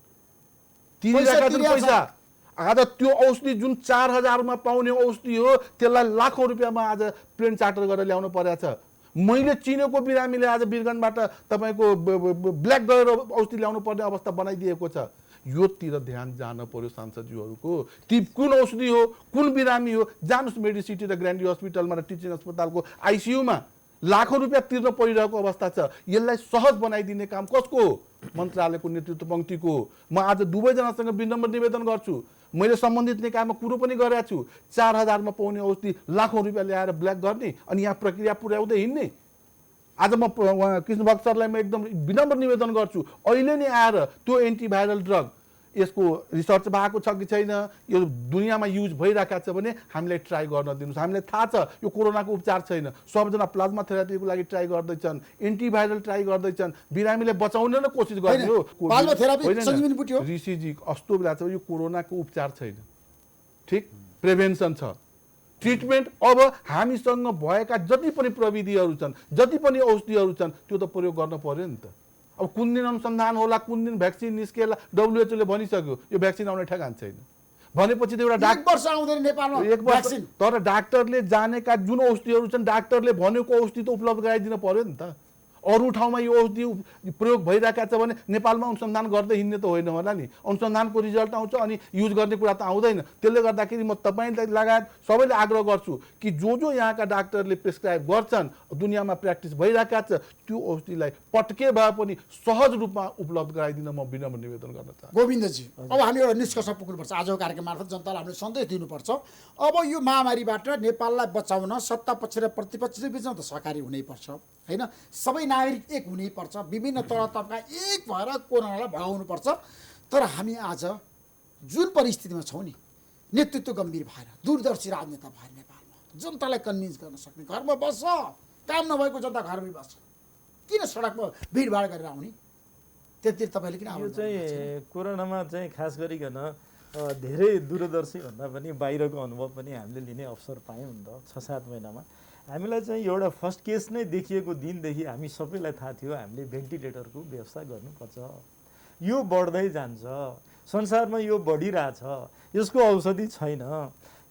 Speaker 3: तिरिरहेका छन् पैसा। आज त्यो औषधि जुन 4000 मा पाउने औषधि हो, त्यसलाई लाखौं रुपियाँमा आज प्लेन चार्टर गरेर ल्याउनु परेको छ। मैले चिनेको बिरामीले आज वीरगन्जबाट तपाईँको ब्ल्याक गरेर औषधि ल्याउनु पर्ने अवस्था बनाइदिएको छ। योतिर ध्यान जान पर्यो सांसदज्यूहरूको। ती कुन औषधि हो, कुन बिरामी हो, जानुस् मेडिसिटी र ग्रान्डी हस्पिटलमा र टिचिङ अस्पतालको आइसियुमा लाखौं रुपियाँ तिर्न परिरहेको अवस्था छ। यसलाई सहज बनाइदिने काम कसको हो? मन्त्रालयको नेतृत्व पंक्तिको। म आज दुवैजनासँग विनम्र निवेदन गर्छु, मैले सम्बन्धित निकायमा कुरो पनि गरेको छु। 4000 मा पाउने औषधि लाखौं रुपियाँ ल्याएर ब्ल्याक गर्ने अनि यहाँ प्रक्रिया पुर्याउँदै हिँड्ने। आज म कृष्णभक्त सरलाई म एकदम विनम्र निवेदन गर्छु, अहिले नै आएर त्यो एन्टिभाइरल ड्रग यसको रिसर्च भएको छ कि छैन, यो दुनियाँमा युज भइरहेको छ भने हामीलाई ट्राई गर्न दिनुहोस्। हामीलाई थाहा छ यो कोरोनाको उपचार छैन, सबजना प्लाज्मा थेरापीको लागि ट्राई गर्दैछन्, एन्टिभाइरल ट्राई गर्दैछन्, बिरामीलाई बचाउन न कोसिस गर्ने हो।
Speaker 1: प्लाज्मा थेरापी सञ्जीवनी बुटी हो।
Speaker 3: ऋषिजी कस्तो बेला छ, यो कोरोनाको उपचार छैन, ठिक प्रिभेन्सन छ, ट्रिटमेन्ट। अब हामीसँग भएका जति पनि प्रविधिहरू छन्, जति पनि औषधिहरू छन्, त्यो त प्रयोग गर्न पर्यो नि त। अब कुन दिन अनुसन्धान होला, कुन दिन भ्याक्सिन निस्केला, WHO ले भनिसक्यो यो भ्याक्सिन आउने ठेगान छैन भनेपछि त एउटा
Speaker 1: एक वर्ष आउँदैन नेपालमा
Speaker 3: एक वर्ष। तर डाक्टरले जानेका जुन औषधिहरू छन्, डाक्टरले भनेको औषधि त उपलब्ध गराइदिन पर्यो नि त। अरू ठाउँमा यो औषधि प्रयोग भइरहेको छ भने नेपालमा अनुसन्धान गर्दै हिँड्ने त होइन होला नि। अनुसन्धानको रिजल्ट आउँछ अनि युज गर्ने कुरा त आउँदैन। त्यसले गर्दाखेरि म तपाईँलाई लगायत सबैले आग्रह गर्छु कि जो यहाँका डाक्टरले प्रेस्क्राइब गर्छन्, दुनियाँमा प्र्याक्टिस भइरहेको छ, त्यो औषधिलाई पटके भए पनि सहज रूपमा उपलब्ध गराइदिन म विनम्र निवेदन गर्न चाहन्छु।
Speaker 1: गोविन्दजी, अब हामी एउटा निष्कर्ष पुग्नुपर्छ। आजको कार्यक्रम मार्फत जनतालाई हामीले सन्देश दिनुपर्छ। अब यो महामारीबाट नेपाललाई बचाउन सत्ता पक्ष र प्रतिपक्षले बिचमा त सहकारी हुनैपर्छ, होइन? सबै नागरिक एक हुनैपर्छ, विभिन्न तह तबका एक भएर कोरोनालाई भगाउनुपर्छ। तर हामी आज जुन परिस्थितिमा छौँ नि, नेतृत्व गम्भीर भएर, दूरदर्शी राजनेता भएर नेपालमा जनतालाई कन्भिन्स गर्न सक्ने, घरमा बस्छ, काम नभएको जनता घरमै बस्छ, किन सडकमा भिडभाड गरेर आउने? त्यतिर तपाईँले किन
Speaker 2: यो चाहिँ कोरोनामा चाहिँ खास गरिकन धेरै दूरदर्शी भन्दा पनि बाहिरको अनुभव पनि हामीले लिने अवसर पायौँ नि त। 6-7 महिनामा हामीलाई चाहिँ एउटा फर्स्ट केस नै देखिएको दिनदेखि हामी सबैलाई थाहा थियो हामीले भेन्टिलेटरको व्यवस्था गर्नुपर्छ। यो बढ्दै जान्छ, संसारमा यो बढिरहेछ, यसको औषधि छैन।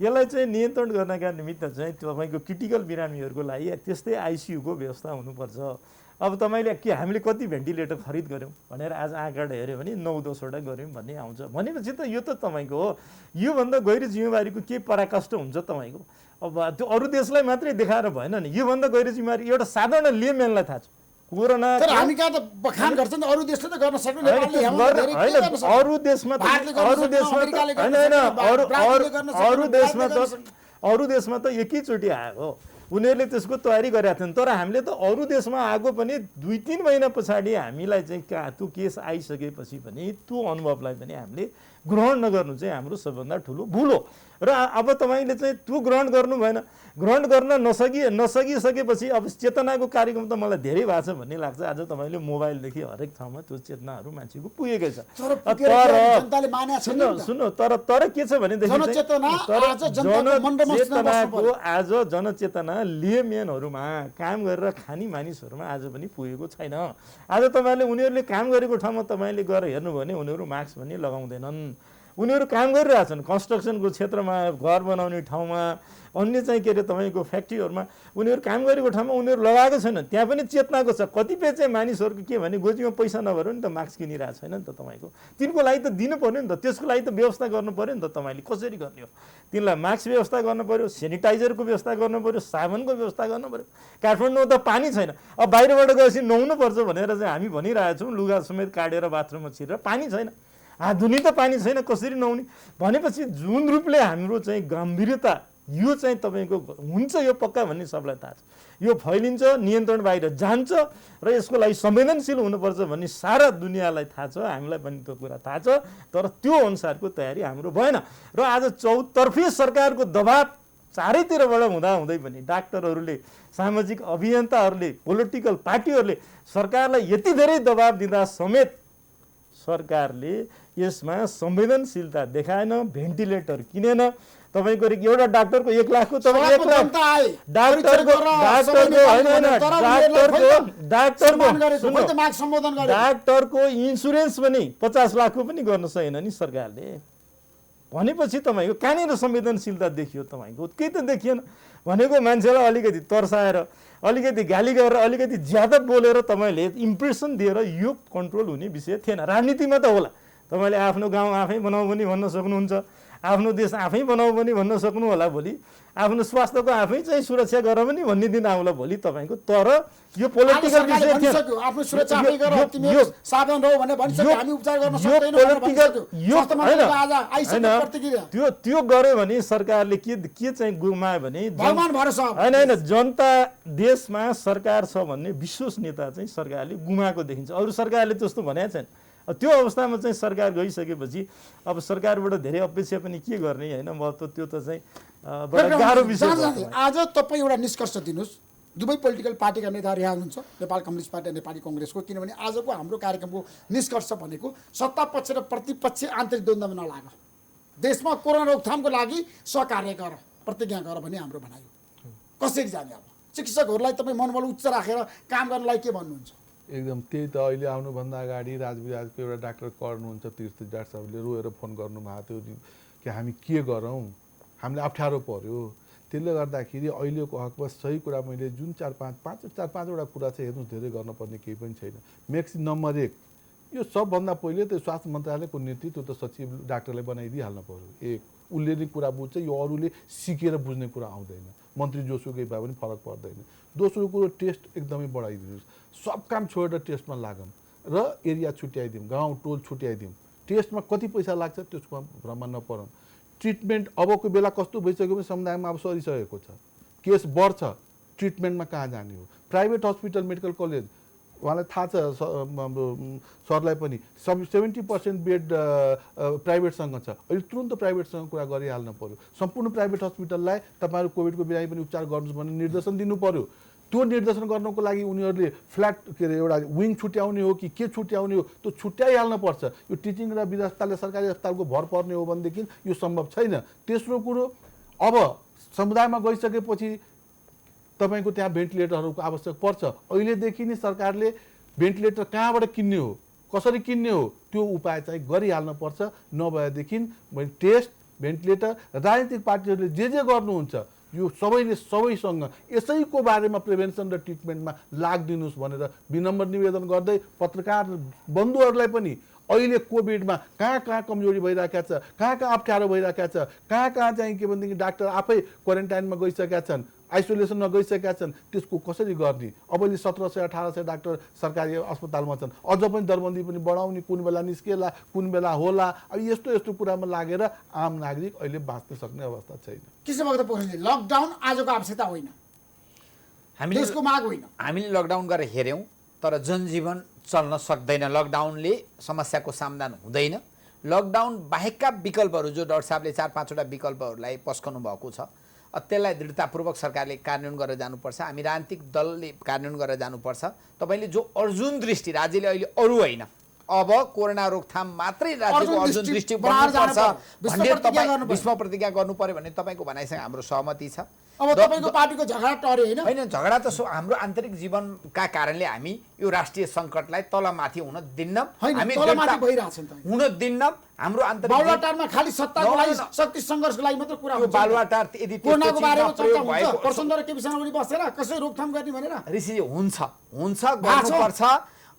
Speaker 2: यसलाई चाहिँ नियन्त्रण गर्नका निमित्त चाहिँ तपाईँको क्रिटिकल बिरामीहरूको लागि त्यस्तै आइसियुको व्यवस्था हुनुपर्छ। अब तपाईँले के हामीले कति भेन्टिलेटर खरिद गऱ्यौँ भनेर आज आँकडा हेऱ्यो भने 9-10वटा गऱ्यौँ भन्ने आउँछ। भनेपछि त यो त तपाईँको हो। योभन्दा गैर जिम्मेवारीको के पराकष्ट हुन्छ तपाईँको? अब त्यो अरू देशलाई मात्रै देखाएर भएन नि। योभन्दा गैर जिम्मेवारी एउटा साधारण लेम्यानलाई थाहा छ। कोरोना
Speaker 1: तर हामी कहाँ त बखान गर्छन् अरू देशले त गर्न सक्नु नेपालले हेर्नु धेरै के गर्न सक्छ?
Speaker 2: अरू देशमा अरू देशमा त एकैचोटि आयो। उनीहरूले त्यसको तयारी गरेका थिएन। तर हामीले त अरू देशमा आएको पनि 2-3 महिना पछाडि हामीलाई चाहिँ त्यो केस आइसकेपछि पनि त्यो अनुभवलाई पनि हामीले ग्रहण नगर्नु चाहिँ हाम्रो सबभन्दा ठुलो भुल हो। र अब तपाईँले चाहिँ त्यो ग्रहण गर्नु भएन। ग्रहण गर्न नसकिसकेपछि अब चेतनाको कार्यक्रम त मलाई धेरै भएको छ भन्ने लाग्छ। आज तपाईँले मोबाइलदेखि हरेक ठाउँमा त्यो चेतनाहरू मान्छेको पुगेकै छ। सुन्नु तर के छ भनेदेखि आज जनचेतना लेम्यानहरूमा काम गरेर खाने मानिसहरूमा आज पनि पुगेको छैन। आज तपाईँले उनीहरूले काम गरेको ठाउँमा तपाईँले गएर हेर्नुभयो भने उनीहरू मास्क पनि लगाउँदैनन्। उनीहरू काम गरिरहेछन् कन्स्ट्रक्सनको क्षेत्रमा, घर बनाउने ठाउँमा, अन्य चाहिँ के अरे तपाईँको फ्याक्ट्रीहरूमा उनीहरू काम गरेको ठाउँमा उनीहरू लगाएको छैन। त्यहाँ पनि चेतनाको छ। कतिपय चाहिँ मानिसहरूको के भने गोजीमा पैसा नभएर नि त मास्क किनिरहेको छैन नि त तपाईँको। तिनको लागि त दिनु पर्यो नि त। त्यसको लागि त व्यवस्था गर्नु पर्यो नि त। तपाईँले कसरी गर्ने हो? तिनलाई मास्क व्यवस्था गर्नु पर्यो, सेनिटाइजरको व्यवस्था गर्नु पर्यो, साबुनको व्यवस्था गर्नु पर्यो। काठमाडौँमा त पानी छैन। अब बाहिरबाट गएपछि नुहाउनुपर्छ भनेर चाहिँ हामी भनिरहेछौँ। लुगा समेत काटेर बाथरुममा छिरेर पानी छैन, हात त पानी छैन, कसरी नुहाउने? भनेपछि जुन रूपले हाम्रो चाहिँ गम्भीरता यो चाहिँ तपाईँको हुन्छ यो पक्का भन्ने सबलाई थाहा छ। यो फैलिन्छ, नियन्त्रण बाहिर जान्छ र यसको लागि संवेदनशील हुनुपर्छ भन्ने सारा दुनियाँलाई थाहा छ। हामीलाई पनि त्यो कुरा थाहा छ। तर त्यो अनुसारको तयारी हाम्रो भएन। र आज चौतर्फी सरकारको दबाब चारैतिरबाट हुँदै पनि डाक्टरहरूले, सामाजिक अभियन्ताहरूले, पोलिटिकल पार्टीहरूले सरकारलाई यति धेरै दबाब दिँदा समेत सरकारले यसमा संवेदनशीलता देखाएन, भेन्टिलेटर किनेन। तपाईँको एउटा डाक्टरको 1 लाखको डाक्टरको इन्सुरेन्स पनि 50 लाखको पनि गर्न सकेन नि सरकारले। भनेपछि तपाईँको कहाँनिर संवेदनशीलता देखियो? तपाईँको केही त देखिएन। भनेको मान्छेलाई अलिकति तर्साएर, अलिकति गाली गरेर, अलिकति ज्यादा बोलेर तपाईँले इम्प्रेसन दिएर यो कन्ट्रोल हुने विषय थिएन। राजनीतिमा त होला, तपाईँले आफ्नो गाउँ आफै बनाऊ पनि भन्न सक्नुहुन्छ, आफ्नो देश आफै बनाऊ पनि भन्न सक्नु होला भोलि, आफ्नो स्वास्थ्यको आफै चाहिँ सुरक्षा गर पनि भन्ने दिन आउला भोलि तपाईँको। तर यो पोलिटिकल विषय थियो।
Speaker 1: आफ्नो सुरक्षा आफै गर, तिमीहरू सावधान रहो भनेर भनिसक्यो। हामी उपचार गर्न सक्दैनौँ भनेर भनिसक्यो।
Speaker 2: त्यो गर्यो भने सरकारले के चाहिँ गुमायो भने
Speaker 1: भगवान भरोसा
Speaker 2: होइन जनता देशमा सरकार छ भन्ने विश्वसनीयता चाहिँ सरकारले गुमाएको देखिन्छ। अरू सरकारले त्यस्तो भनेको छैन। त्यो अवस्थामा चाहिँ सरकार गइसकेपछि अब सरकारबाट धेरै अपेक्षा पनि के गर्ने होइन? म त त्यो त चाहिँ बडा गाह्रो विषय।
Speaker 1: आज तपाईँ एउटा निष्कर्ष दिनुहोस्। दुवै पोलिटिकल पार्टीका नेताहरू यहाँ हुनुहुन्छ, नेपाल कम्युनिस्ट पार्टी र नेपाली कङ्ग्रेसको। किनभने आजको हाम्रो कार्यक्रमको निष्कर्ष भनेको सत्तापक्ष र प्रतिपक्ष आन्तरिक द्वन्द्वमा नलाग, देशमा कोरोना रोकथामको लागि सहकार्य गर, प्रतिज्ञा गर भन्ने हाम्रो भनाइ हो। कसरी जाने? अब चिकित्सकहरूलाई तपाईँ मनोबल उच्च राखेर काम गर्नलाई के भन्नुहुन्छ?
Speaker 3: एकदम त्यही त। अहिले आउनुभन्दा अगाडि राजविराजको एउटा डाक्टर कर्नुहुन्छ, तीर्थ डाक्टर साहबले रोएर फोन गर्नुभएको थियो कि हामी के गरौँ, हामीलाई अप्ठ्यारो पर्यो। त्यसले गर्दाखेरि अहिलेको हकमा सही कुरा मैले जुन 4-5वटा कुरा चाहिँ हेर्नु, धेरै गर्नुपर्ने केही पनि छैन। म्याक्सिम नम्बर 1 यो सबभन्दा पहिले त स्वास्थ्य मन्त्रालयको नेतृत्व त सचिव डाक्टरलाई बनाइदिइहाल्नु पर्यो। एक उसले नै कुरा बुझ्छ, यो अरूले सिकेर बुझ्ने कुरा आउँदैन। मन्त्री जोसुकै भए पनि फरक पर्दैन। दोस्रो कुरो टेस्ट एकदमै बढाइदिनुहोस्। सब काम छोडेर टेस्टमा लागौँ र एरिया छुट्याइदिउँ, गाउँ टोल छुट्याइदिउँ। टेस्टमा कति पैसा लाग्छ त्यसमा भ्रम नपरौँ। ट्रिटमेन्ट अबको बेला कस्तो भइसक्यो भने समुदायमा अब सरिसकेको छ, केस बढ्छ, ट्रिटमेन्टमा कहाँ जाने हो? प्राइभेट हस्पिटल, मेडिकल कलेज, उहाँलाई थाहा छ सरलाई पनि 70% बेड प्राइभेटसँग छ। अहिले तुरन्त प्राइभेटसँग कुरा गरिहाल्नु पर्यो। सम्पूर्ण प्राइभेट हस्पिटललाई तपाईँहरू कोभिडको बिरामी पनि उपचार गर्नुहोस् भन्ने निर्देशन दिनु पर्यो। त्यो निर्देशन गर्नको लागि उनीहरूले फ्ल्याट के अरे एउटा विङ छुट्याउने हो कि के छुट्याउने हो, त्यो छुट्याइहाल्नु पर्छ। यो टिचिङ र अस्पतालले सरकारी अस्पतालको भर पर्ने हो भनेदेखि यो सम्भव छैन। तेस्रो कुरो, अब समुदायमा गइसकेपछि तपाईँको त्यहाँ भेन्टिलेटरहरूको आवश्यक पर्छ। अहिलेदेखि नै सरकारले भेन्टिलेटर कहाँबाट किन्ने हो, कसरी किन्ने हो, त्यो उपाय चाहिँ गरिहाल्नु पर्छ। नभएदेखि टेस्ट, भेन्टिलेटर राजनीतिक पार्टीहरूले जे गर्नुहुन्छ यो सबैले सबैसँग यसैको बारेमा प्रिभेन्सन र ट्रिटमेन्टमा लाग्दिनुहोस् भनेर विनम्र निवेदन गर्दै पत्रकार बन्धुहरूलाई पनि अहिले कोभिडमा कहाँ कहाँ कमजोरी भइरहेका छ, कहाँ कहाँ अप्ठ्यारो भइरहेका छ, कहाँ कहाँ चाहिँ के भनेदेखि डाक्टर आफै क्वारेन्टाइनमा गइसकेका छन्, आइसोलेसनमा गइसकेका छन्, त्यसको कसरी गर्ने। अब अहिले 1700-1800 डाक्टर सरकारी अस्पतालमा छन्, अझ पनि दरबन्दी पनि बढाउने, कुन बेला निस्केला कुन बेला होला। अब यस्तो यस्तो कुरामा लागेर आम नागरिक अहिले बाँच्न सक्ने अवस्था छैन।
Speaker 1: कृष्णभक्त पोखरेलजी, लकडाउन आजको आवश्यकता होइन, त्यसको माग होइन।
Speaker 4: हामीले लकडाउन गरेर हेऱ्यौँ तर जनजीवन चल्न सक्दैन, लकडाउनले समस्याको समाधान हुँदैन। लकडाउन बाहेकका विकल्पहरू जो डाक्टर साहबले 4-5वटा विकल्पहरूलाई पस्कनु भएको छ, त्यसलाई दृढतापूर्वक सरकारले कार्यान्वयन गरेर जानुपर्छ। हामी राजनीतिक दलले कार्यान्वयन गरेर जानुपर्छ। तपाईँले जो अर्जुन दृष्टि राज्यले अहिले अरू होइन, अब कोरोना रोकथाम मात्रै राज्यको अर्जुन दृष्टि बन्नुपर्छ भन्ने तपाईँ विश्व प्रतिज्ञा गर्नु पर्यो भन्ने तपाईँको भनाइसँग हाम्रो सहमति छ।
Speaker 1: अब तपाईँको पार्टीको झगडा टर्यो होइन?
Speaker 4: होइन, झगडा त हाम्रो आन्तरिक जीवनका कारणले हामी यो राष्ट्रिय सङ्कटलाई तलमाथि हुन दिन्नौँ, हामी हुन दिन्नौँ। हाम्रो आन्तरिक
Speaker 1: बालुवाटारमा खालि सत्ताको लागि शक्ति सङ्घर्षको लागि मात्र कुरा हुन्छ।
Speaker 4: बालुवाटार यदि
Speaker 1: कोरोनाको बारेमा चर्चा हुन्छ, प्रचण्ड र केपी शर्मा ओली बसेर कसरी रोकथाम गर्ने भनेर
Speaker 4: ऋषिजी हुन्छ गर्नुपर्छ।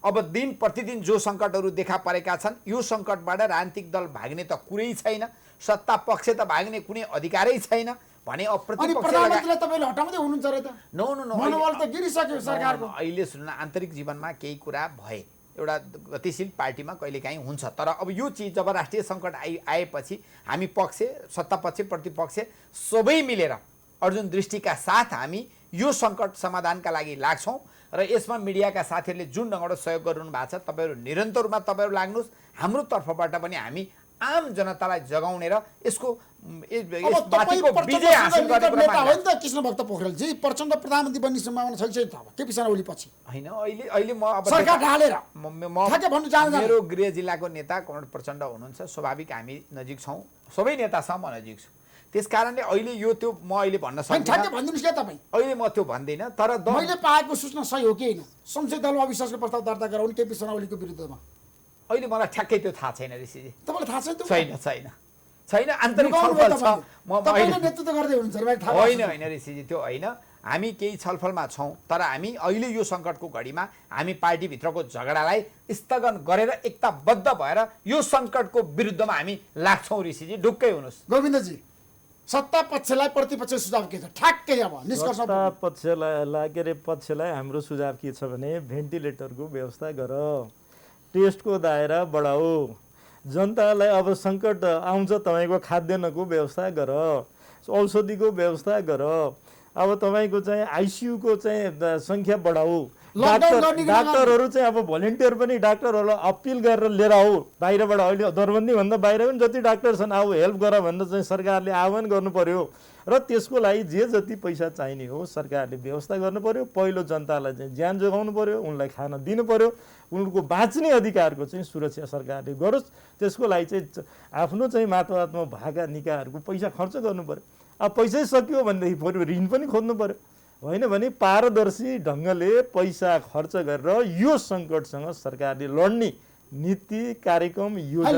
Speaker 4: अब दिन प्रतिदिन जो सङ्कटहरू देखा परेका छन्, यो सङ्कटबाट राजनीतिक दल भाग्ने त कुरै छैन, सत्ता पक्ष त भाग्ने कुनै अधिकारै छैन भने
Speaker 1: प्रधानमन्त्रीलाई तपाईँले हटाउँदै हुनुहुन्छ रे त?
Speaker 4: नो
Speaker 1: मनोबल त गिरिसक्यो सरकारको।
Speaker 4: अहिले सुन्नु, आन्तरिक जीवनमा केही कुरा भए एउटा गतिशील पार्टीमा कहिलेकाहीँ हुन्छ, तर अब यो चिज जब राष्ट्रिय सङ्कट आएपछि हामी पक्ष, सत्ता पक्ष, प्रतिपक्ष सबै मिलेर अर्जुन दृष्टिका साथ हामी यो सङ्कट समाधानका लागि लाग्छौँ। र यसमा मिडियाका साथीहरूले जुन ढङ्गबाट सहयोग गरिरहनु भएको छ, तपाईँहरू निरन्तर रूपमा तपाईँहरू लाग्नुहोस्। हाम्रो तर्फबाट पनि हामी आम जनतालाई जगाउने र यसको विजय हासिल गर्ने
Speaker 1: होइन त कृष्णभक्त पोखरेलजी। प्रचण्ड प्रधानमन्त्री बन्ने सम्भावना छैन केपी शर्मा ओली पछि
Speaker 4: होइन। अहिले म अब
Speaker 1: सरकार ढालेर
Speaker 4: मेरो गृह जिल्लाको नेता कमरेड प्रचण्ड हुनुहुन्छ, स्वाभाविक हामी नजिक छौँ, सबै नेतासँग म नजिक छु। त्यस कारणले अहिले यो त्यो म अहिले भन्न सक्दिनँ, अहिले म त्यो भन्दिनँ। तर
Speaker 1: मैले पाएको सूचना सही हो कि होइन? संसदीय दलमा अविश्वासको प्रस्ताव दर्ता गराउने केपी शर्मा ओलीको विरुद्धमा
Speaker 4: अहिले मलाई ठ्याक्कै त्यो थाहा छैन ऋषिजी।
Speaker 1: तपाईँलाई थाहा छैन?
Speaker 4: छैन, आन्तरिक छलफल छ।
Speaker 1: नेतृत्व गर्दै हुनुहुन्छ?
Speaker 4: होइन ऋषिजी, त्यो होइन। हामी केही छलफलमा छौँ, तर हामी अहिले यो सङ्कटको घडीमा हामी पार्टीभित्रको झगडालाई स्थगन गरेर एकताबद्ध भएर यो सङ्कटको विरुद्धमा हामी लाग्छौँ ऋषिजी। ढुक्कै हुनुहोस्।
Speaker 1: गोविन्दजी, सत्ता पक्षलाई प्रतिपक्ष सुझाव के छ? ठ्याक्कै अब निष्कर्ष
Speaker 2: पक्षलाई हाम्रो सुझाव के छ भने भेन्टिलेटरको व्यवस्था गर, टेस्टको दायरा बढाऊ, जनतालाई अब सङ्कट आउँछ तपाईँको खाद्यान्नको व्यवस्था गर, औषधिको व्यवस्था गर, अब तपाईँको चाहिँ आइसियुको चाहिँ सङ्ख्या बढाऊ, डाक्टरहरू चाहिँ अब भोलिन्टियर पनि डाक्टरहरूलाई अपिल गरेर लिएर आऊ बाहिरबाट। अहिले दरबन्दीभन्दा बाहिर पनि जति डाक्टर छन् आऊ हेल्प गर भनेर चाहिँ सरकारले आह्वान गर्नु पर्यो र त्यसको लागि जे जति पैसा चाहिने हो सरकारले व्यवस्था गर्नु पर्यो। पहिलो जनतालाई चाहिँ ज्यान जोगाउनु पर्यो, उनलाई खान दिनु पर्यो, उनको बाँच्ने अधिकारको चाहिँ सुरक्षा सरकारले गरोस्। त्यसको लागि चाहिँ आफ्नो चाहिँ मातहतमा भएका निकायहरूको पैसा खर्च गर्नु पर्यो। अब पैसै सकियो भनेदेखि फेरि ऋण पनि खोज्नु पर्यो, होइन भने पारदर्शी ढङ्गले पैसा खर्च गरेर यो सङ्कटसँग सरकारले लड्ने नीति कार्यक्रम योजना।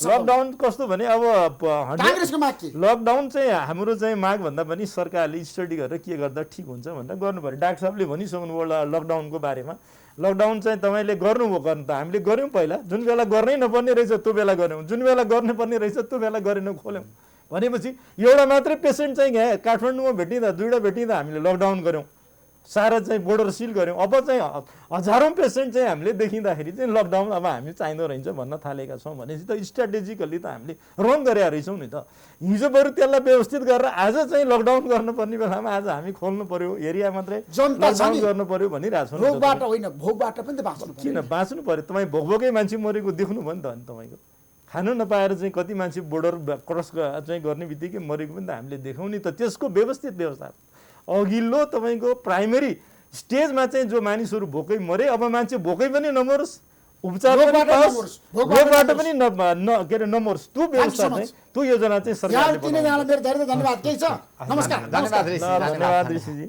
Speaker 2: लकडाउन कस्तो भने अब लकडाउन चाहिँ हाम्रो चाहिँ माग भन्दा पनि सरकारले स्टडी गरेर के गर्दा ठिक हुन्छ भनेर गर्नु पर्यो। डाक्टर साहबले भनिसक्नुभयो लकडाउनको बारेमा। लकडाउन चाहिँ तपाईँले गर्नुभयो, गर्नु त हामीले गऱ्यौँ पहिला, जुन बेला गर्नै नपर्ने रहेछ त्यो बेला गऱ्यौँ, जुन बेला गर्नुपर्ने रहेछ त्यो बेला गरेनौँ, खोल्यौँ। भनेपछि एउटा मात्रै पेसेन्ट चाहिँ यहाँ काठमाडौँमा भेटिँदा, दुईवटा भेटिँदा हामीले लकडाउन गऱ्यौँ, सारा चाहिँ बोर्डर सिल गऱ्यौँ। अब चाहिँ हजारौँ पेसेन्ट चाहिँ हामीले देखिँदाखेरि चाहिँ लकडाउन अब हामी चाहिँदो रहेछ भन्न थालेका छौँ भनेपछि त स्ट्राटेजिकल्ली त हामीले रङ गरेका रहेछौँ नि त। हिजो बरु त्यसलाई व्यवस्थित गरेर आज चाहिँ लकडाउन गर्नुपर्ने बेलामा आज हामी खोल्नु पर्यो, एरिया मात्रै लकडाउन गर्नु पर्यो भनिरहेको छौँ।
Speaker 1: रोगबाट होइन भोगबाट पनि त बाँच्नु
Speaker 2: किन बाँच्नु पर्यो? तपाईँ भोकै मान्छे मरेको देख्नुभयो नि त। अनि तपाईँको खानु नपाएर चाहिँ कति मान्छे बोर्डर क्रस चाहिँ गर्ने बित्तिकै मरेको पनि त हामीले देख्यौँ नि त। त्यसको व्यवस्थित व्यवस्था अघिल्लो तपाईँको प्राइमेरी स्टेजमा चाहिँ जो मानिसहरू भोकै मरे, अब मान्छे भोकै पनि नमरोस्, उपचार पनि पाओस्, रोगबाट पनि के अरे नमरोस्, त्यो व्यवस्था चाहिँ त्यो योजना चाहिँ सरकारले
Speaker 1: धन्यवाद।
Speaker 2: धन्यवाद ऋषिजी।